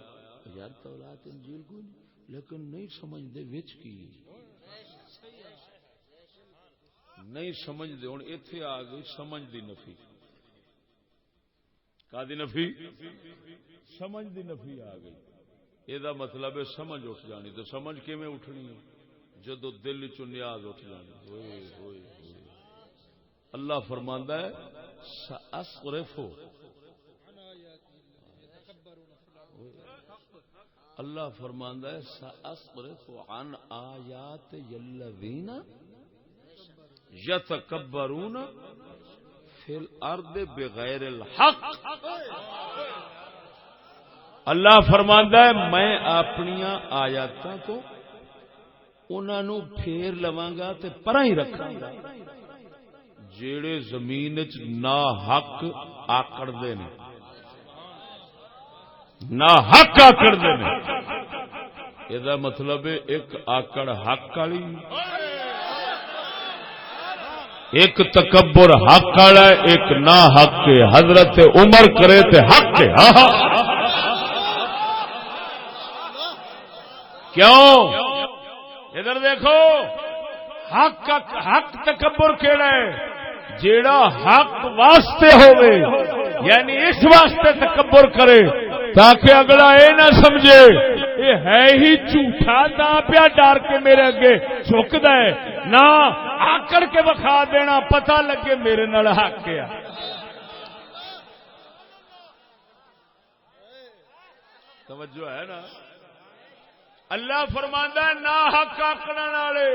یار تورات انجیل کو لیکن نہیں سمجھدے وچ کی نہیں سمجھدے. ہن ایتھے آ گئی سمجھ دی نفی. کا دی نفی؟ سمجھ دی نفی آ گئی. یہ مطلب ہے سمجھ اٹھ جانی. تو سمجھ کیویں اٹھنی ہے؟ جدو دل چ نیاز اٹھ جانی. ہوئے ہوئے اللہ فرماندا ہے سأصرف اللہ فرماندا ہے سأصرف عن آیات الذین یتکبرون فی الارض بغیر الحق. اللہ فرماندا ہے میں اپنیاں آیاتاں تو انہاں نو پھیر لواں گا تے پراں ہی رکھاں گا جیڑے زمین وچ نا حق آکڑدے نے، نا حق آکڑدے نے. یہ مطلب ہے ایک آکڑ حق والی، ایک تکبر حق والا، ایک نا حق ہے. حضرت عمر کرے تے حق ہے. کیوں؟ ادھر دیکھو، حق تکبر کیڑا ہے؟ جیڑا حق واسطے ہوئے، یعنی اس واسطے تکبر کرے تاکہ اگلا اے نہ سمجھے یہ ہے ہی جھوٹا، تا پیا ڈر کے میرے اگے جھکدا ہے، نہ آکڑ کے بخا دینا پتہ لگے میرے نال حق ہے. توجہ ہے نا؟ اللہ فرماندا ہے نا حق آکڑن والے،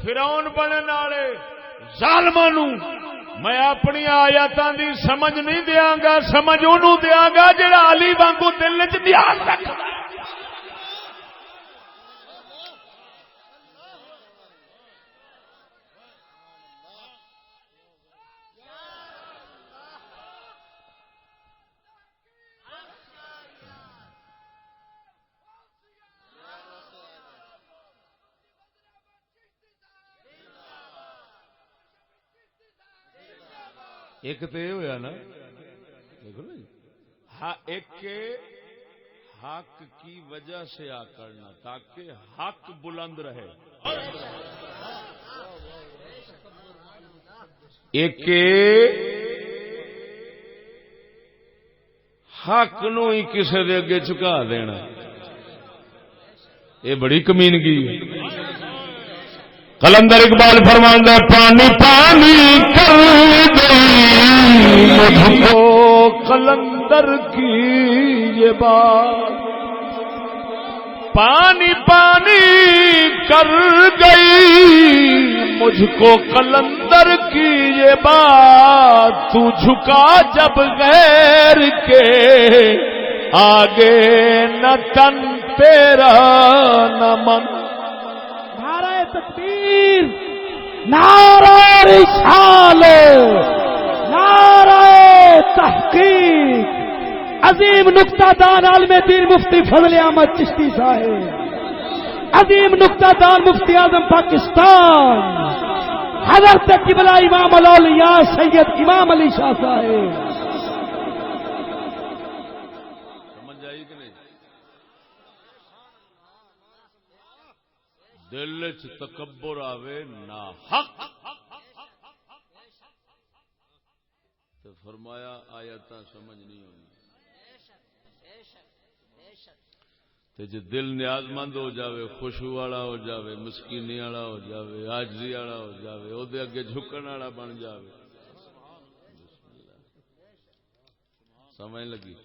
فرعون بنن والے ظالماں نو میں اپنی آیاتاں دی سمجھ نہیں دیاں گا، سمجھ اونوں دیاں گا جڑا علی وانگو دل وچ نیاز رکھدا. ایک تو یہ ہوا نا، دیکھو نا جی، ایک حق کی وجہ سے آکڑنا تاکہ حق بلند رہے، ایک حق نو ہی کسی دے اگے چکا دینا. یہ بڑی کمینگی ہے. قلندر اقبال فرماندا ہے پانی پانی کر گئی مجھ کو قلندر کی یہ بات، پانی پانی کر گئی مجھ کو قلندر کی یہ بات، تو جھکا جب غیر کے آگے نہ تن تیرا نہ من. تکبیر، نعرہ رسالت، نعرہ تحقیق. عظیم نکتہ دان عالم دین مفتی فضل احمد چشتی صاحب، عظیم نکتہ دان مفتی اعظم پاکستان حضرت قبلہ امام الاولیاء سید امام علی شاہ صاحب. سمجھ آئی کہ نہیں؟ دل چ تکبر آوے نا حق تو فرمایا آیاتاں سمجھ نہیں ہونی. تے جے دل نیاز مند ہو جاوے، خوشو والا ہو جاوے، مسکینی والا ہو جاوے، عاجزی والا ہو جاوے، او دے اگے جھکن والا بن جاوے. سمجھ لگی؟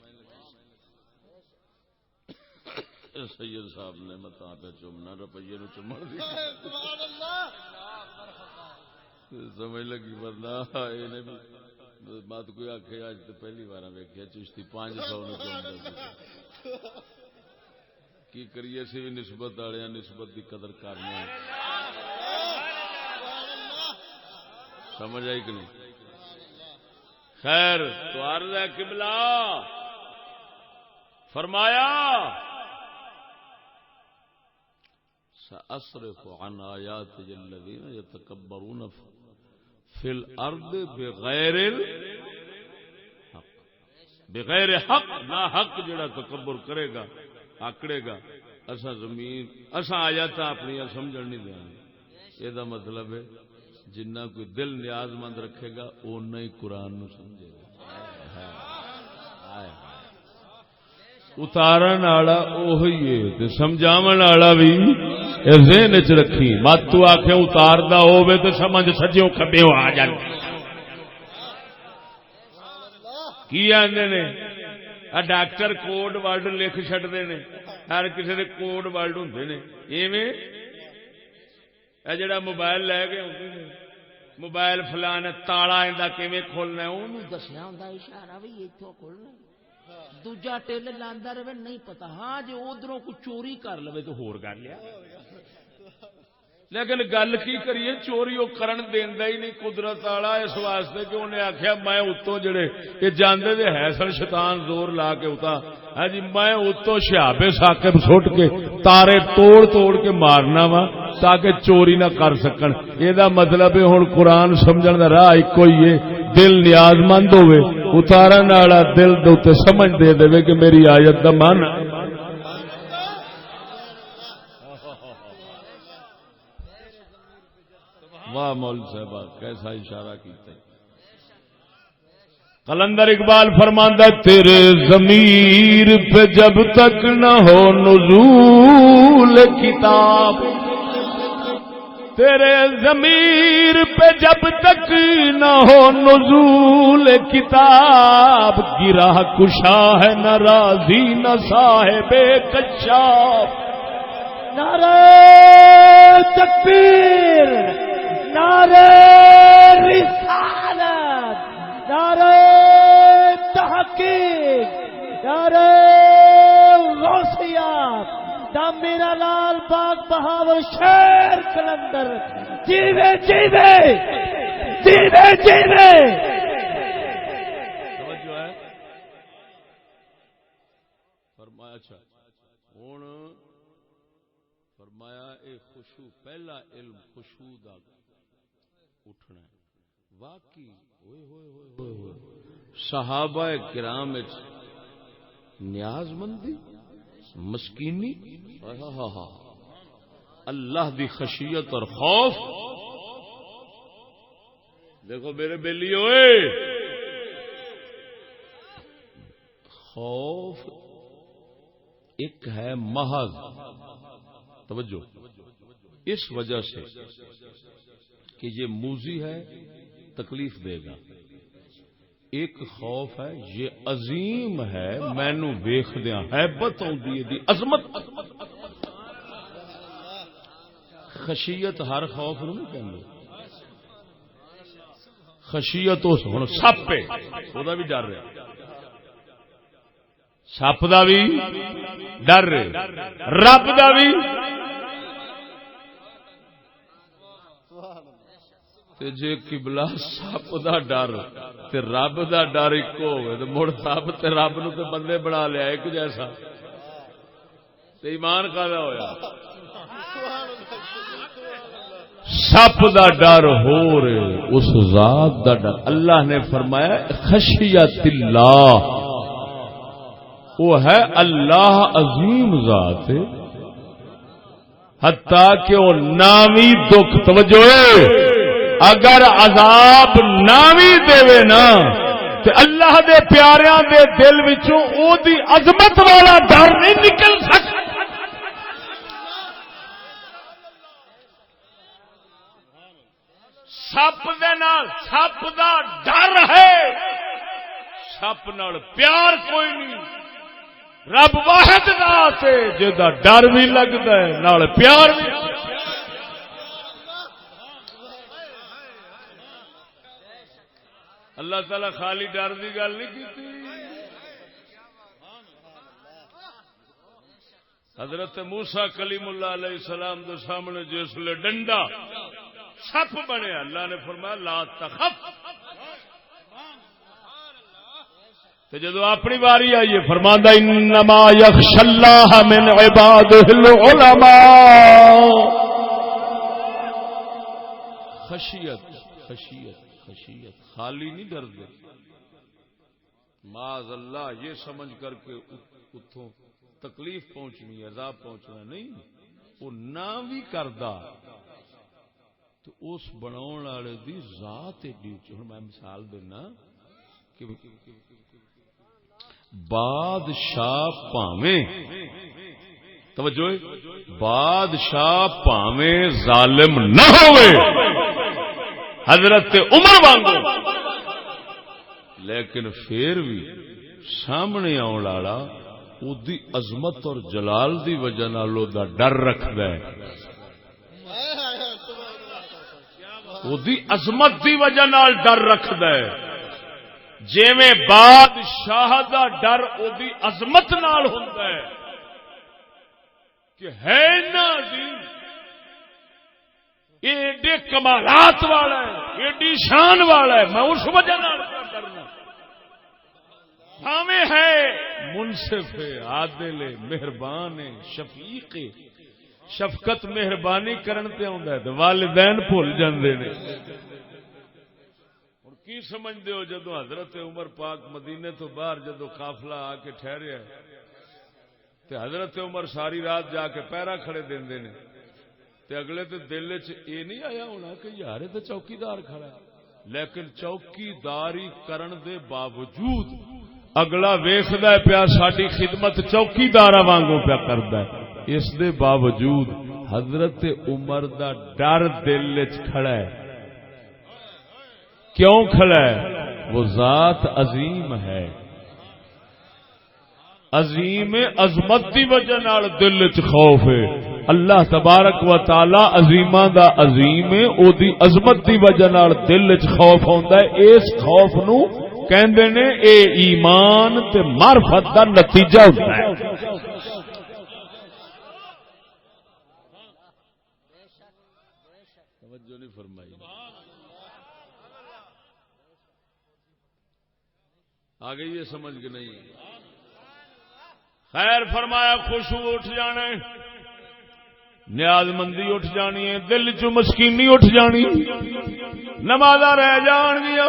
سید صاحب نے متا پہ چومنا روپیے نو چومن دی سمجھ لگی. ورنہ یہ بات کوئی آخے اج تو پہلی بار ویکھیا چشتی 500 نو چومدا کی کریے سی بھی نسبت والے نسبت دی قدر کرنے. سمجھ آئی کہ نہیں؟ خیر تو عرض ہے قبلہ فرمایا سأصرف عن آیات الذین یتکبرون فی الارض بغیر الحق. بغیر حق، نہ حق جڑا تکبر کرے گا آکڑے گا اسا زمین اسا آیات اپنی سمجھن نہیں دیں گے. یہ مطلب ہے جنہ کوئی دل نیاز مند رکھے گا اونا ہی قرآن نو سمجھے گا. اتارن والا اوہی ہے تے سمجھاون والا بھی ذہن وچ رکھی. مت تو آکھے اتاردا ہوے تے سمجھ سجیوں کھبیوں آ جائے. کی آندے نے ڈاکٹر کوڈ ورڈ لکھ چڈتے ہیں، ہر کسی کے کوڈ ورڈ ہوں نے. ایویں جڑا موبائل لے کے آتے ہیں، موبائل فلانا تالا کیویں کھولنا انہوں دسیا ہوں اشارہ بھی اتوں کھولنا، دوجا ٹل لانا رہے نہیں پتا. ہاں جی ادھروں کوئی چوری کر لو تو ہور کر لیا، لیکن گل کی کریے چوری وہ کرن دینا ہی نہیں قدرت والا، اس واسطے کہ انہیں آخیا میں اتوں جڑے یہ جانے دے ہے سن شیطان زور لا کے اتا. ہاں جی میں اتوں شہابے ثاقب سٹ کے تارے توڑ توڑ کے مارنا وا تاکہ چوری نہ کر سکن. یہ مطلب ہے ہوں قرآن سمجھن دا راہ ایک ہی ہے، دل نیاز مند ہوئے اتارن والا دل دے سمجھ دے دے کہ میری آیت دا من. واہ مول صاحب کیسا اشارہ کیتا. قلندر اقبال فرماندا تیرے ضمیر پہ جب تک نہ ہو نزول کتاب، تیرے ضمیر پہ جب تک نہ ہو نزول کتاب، گرہ کشا ہے نہ راضی نہ صاحب کشاف. نعرہ تکبیر، نعرہ رسالت، نعرہ تحقیق، نعرہ غوثیات، دم میرا لال باغ بہاور شیر قلندر جیوے جیوے جیوے جیوے. توجہ ہے فرمایا. اچھا ہوں فرمایا اے خشوع پہلا علم خشوع دا اٹھنا ہے. واقعی ہوئے ہوئے ہوئے ہوئے ہوئے صحابہ کرام وچ نیاز مندی، مسکینی، اللہ دی خشیت اور خوف. دیکھو میرے بیلی ہوئے، خوف ایک ہے محض، توجہ اس وجہ سے کہ یہ موذی ہے تکلیف دے گا. ایک خوف ہے یہ عظیم ہے، مینو ویخ دیا ہیبت آتی ہے دی عظمت. خشیت ہر خوف نہیں کہتے، خشیت ہوں سپ ہے وہ بھی ڈر رہا، سپ کا بھی ڈر رہے، رب کا بھی. جے قبلہ سپ دا ڈر تے رب دا ڈر ایک ہوئے تو مڑ سپ تے رب نو تے بندے بنا لیا ایک جیسا، تے ایمان کالا ہویا. سپ دا ڈر ہو رہے اس ذات دا ڈر. اللہ نے فرمایا خشیت اللہ، وہ ہے اللہ عظیم ذات ہے، حتیٰ کہ وہ نامی دکھ. توجہ اگر عذاب نامی دے نا تو اللہ دے پیاریاں دے دل وچوں او دی عظمت والا ڈر نہیں نکل سکتا. سپ دے نال سپ دا ڈر ہے، سپ نال پیار کوئی نہیں. رب واحد ذات ہے جدا ڈر بھی لگتا ہے نال پیار بھی. اللہ تعالی خالی ڈر کی گل نہیں کی. حضرت موسیٰ کلیم اللہ علیہ السلام کے سامنے جس لئے ڈنڈا سپ بنے، اللہ نے فرمایا لا تخف. تو جدو اپنی باری آئیے فرماندا انما یخشی اللہ من عبادہ العلماء. خشیت خشیت خشیت خالی نہیں ڈردے، معاذ اللہ یہ سمجھ کر کے اتوں تکلیف پہنچنی عذاب پہنچنا نہیں. وہ نہ بھی کردا تو اس بناؤن والے دی ذات ایڈی. ہن میں مثال دینا کہ بادشاہ پاویں، توجہ بادشاہ پاویں ظالم نہ ہوئے، حضرت عمر وانگو، لیکن پھر بھی سامنے آن والا اودی عظمت اور جلال دی وجہ نال دا ڈر رکھدا ہے، اودی عظمت دی وجہ نال ڈر رکھدا ہے، جویں بادشاہ دا ڈر اودی عظمت نال ہوندا ہے کہ ہے نا عظیم، ایڈے کمالات والا ہے، ایڈی شان والا ہے، میں اس وجہ نال کرنا ہمیں ہے منصف عادل مہربان شفیق شفقت مہربانی کرن تے آندا ہے تے والدین بھول جاندے نے۔ ہن کی سمجھدے ہو جدوں حضرت عمر پاک مدینے تو باہر جدوں قافلہ آ کے ٹھہریا تے حضرت عمر ساری رات جا کے پہرا کھڑے دیندے نے تے اگلے تے دل وچ اے نہیں آیا ہونا کہ یار تے چوکیدار کھڑا ہے، لیکن چوکیداری کرن دے باوجود اگلا ویکھدا پیا ساڈی خدمت چوکیداراں وانگوں پیا کردا ہے، اس دے باوجود حضرت عمر دا ڈر دل وچ کھڑا ہے۔ کیوں کھڑا ہے؟ وہ ذات عظیم ہے، عظیم عظمت دی وجہ نال دل وچ خوف ہے۔ اللہ تبارک و تعالی عظیماں دا عظیم ہے، او دی عظمت دی وجہ نال دل وچ خوف ہوندا ہے۔ اس خوف نو کہندے نے اے ایمان تے معرفت دا نتیجہ ہوندا ہے۔ توجہ نہیں فرمائی، آ گئی یہ سمجھ کے نہیں؟ خیر فرمایا خشوع اٹھ جانے، نیاز مندی اٹھ جانی ہے، دل چ مسکینی اٹھ جانی، نمازاں رہ جان گیا،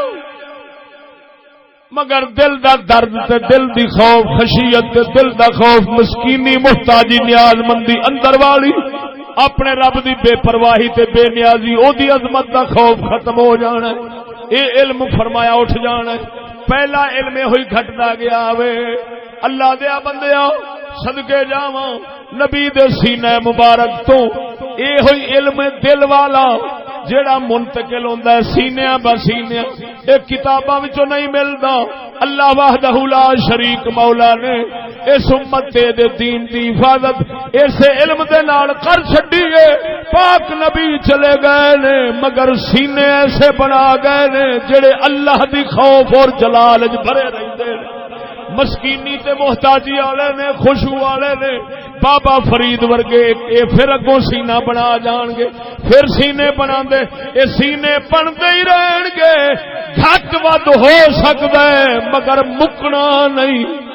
مگر دل دا درد تے دل دی خوف خشیت تے دل دا خوف مسکینی محتاجی نیاز مندی اندر والی اپنے رب دی بے پرواہی تے بے نیازی او دی عظمت دا خوف ختم ہو جانا ہے۔ اے علم فرمایا اٹھ جانا ہے۔ پہلا علم ہوئی گھٹدا گیا وے، اللہ دیا بندیا صدقے جاواں نبی دے سینہ مبارک تو اے ہوئی علم دل والا جیڑا منتقل ہوندا ہے سینیاں بسینیاں، اے کتاباں وچوں نہیں ملدا۔ اللہ وحدہ لا شریک مولا نے اس امت دے دین دی حفاظت اس علم دے نال کر چھڈی ہے۔ پاک نبی چلے گئے نے مگر سینے ایسے بنا گئے نے جڑے اللہ دی خوف اور جلال وچ بھرے رہندے نے، مسکینی تے محتاجی والے نے، خشوع والے نے۔ بابا فرید ورگے اے پھر اگوں سینہ بنا جان گے، پھر سینے بنا دے، اے سینے بنتے ہی رہن گے، گھٹ ود ہو سکتا ہے مگر مکنا نہیں۔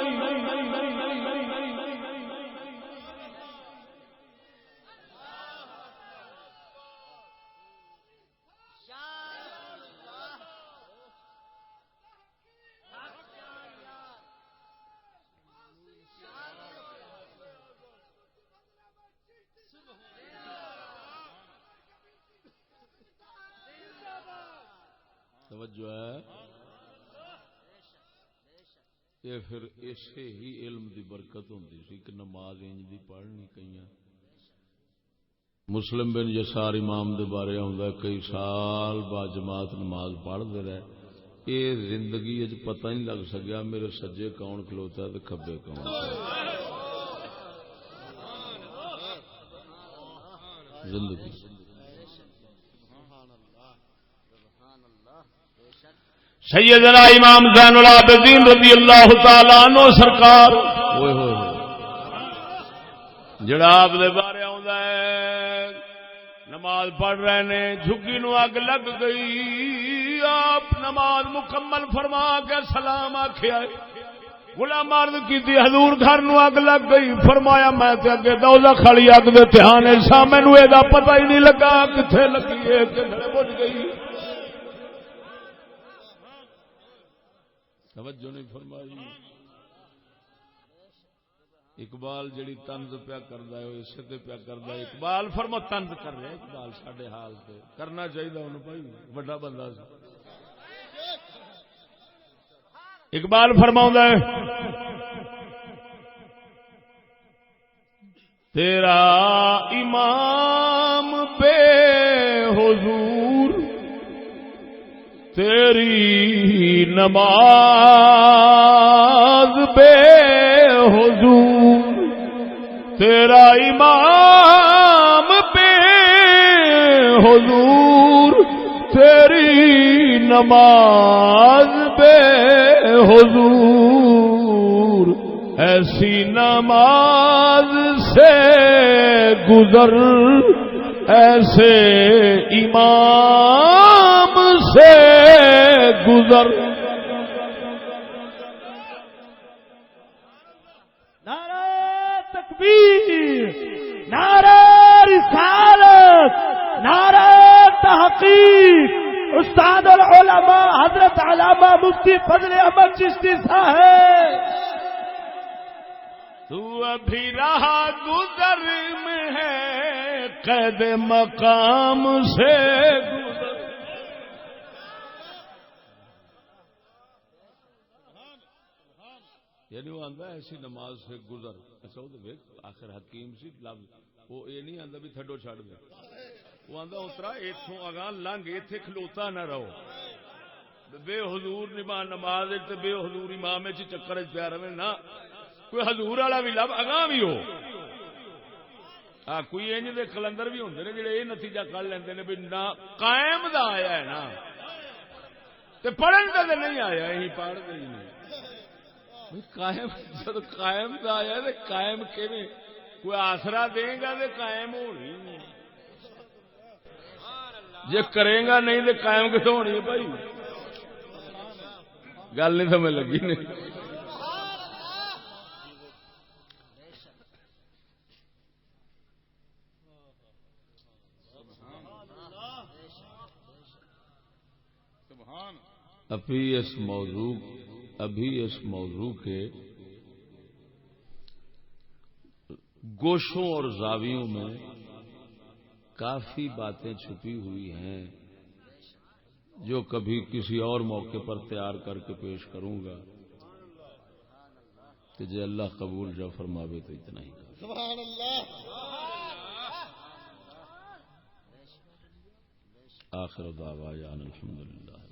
توجہ ہے، یہ پھر اسے ہی علم دی برکت ہوندی سی کہ نماز انج دی پڑھنی کئیاں۔ مسلم بن یسار امام دے بارے ہوندا کئی سال با جماعت نماز پڑھدے رہے، یہ زندگی وچ پتہ نہیں لگ سکیا میرے سجے کون کھلوتا ہے تے کھبے کون۔ زندگی سیدنا امام زین العابدین رضی اللہ تعالی عنہ سرکار جڑا آپ دے بارے آندا ہے نماز پڑھ رہے نے، جھگی نو اگ لگ گئی، آپ نماز مکمل فرما کے سلام آکھیا، غلام عرض کیتی حضور گھر نو اگ لگ گئی، فرمایا میں تے اگے دوزخ والی اگ دے دھیان سا، مینوں اے دا پتہ ہی نہیں لگا کتھے لگی ہے کتھے بجھ گئی۔ توجہ نہیں فرمائی۔ اقبال جڑی طنز پیا کردا ہے اسے تے پیا کردا ہے، اقبال فرما طنز کر رہا ہے، اقبال ساڈے حال تے کرنا چاہیے انہوں بھائی، بڑا بندہ سی۔ اقبال فرماوندا ہے تیرا امام بے حضور تیری نماز بے حضور تیرا امام بے حضور تیری نماز بے حضور ایسی نماز سے گزر ایسے امام سے گزر. نعرہ تکبیر، نعرہ رسالت، نعرہ تحقیق. استاد العلماء حضرت علامہ مفتی فضل احمد چشتی صاحب. تو ابھی رہا گزر میں ہے قید مقام سے گزر. یعنی وہ آندا ایسی نماز سے گزر. اچھا وہ دیکھ آخر حکیم سی لفظ وہ یہ نہیں آندا بھی تھڈو چھڑ دے. وہ آندا اترا ایتھوں اگاں لنگ ایتھے کھلوتا نہ رہو. بے حضور نماز تے بے حضور امام وچ چکر وچ پیا رہے نا. کوئی حضور والا بھی لب اگاں بھی ہو. کوئی انج دے کلندر بھی ہوندے نے جڑے یہ نتیجہ کر لیندے نے بھی نہ قائم دا آیا ہے نا تے پڑھن دا تے نہیں آیا. یہی پڑھ دے ہی نہیں قائم. جب قائم دا آیا تے قائم کیویں کوئی آسرا دے گا تے قائم ہونی نہیں. جے کرے گا نہیں تے قائم کتوں ہونی ہے بھائی. گل نہیں سمجھ لگی نہیں. ابھی اس موضوع کے گوشوں اور زاویوں میں کافی باتیں چھپی ہوئی ہیں جو کبھی کسی اور موقع پر تیار کر کے پیش کروں گا. کہ جے اللہ قبول جا فرماوے تو اتنا ہی. سبحان اللہ. آخر دعوانا الحمدللہ.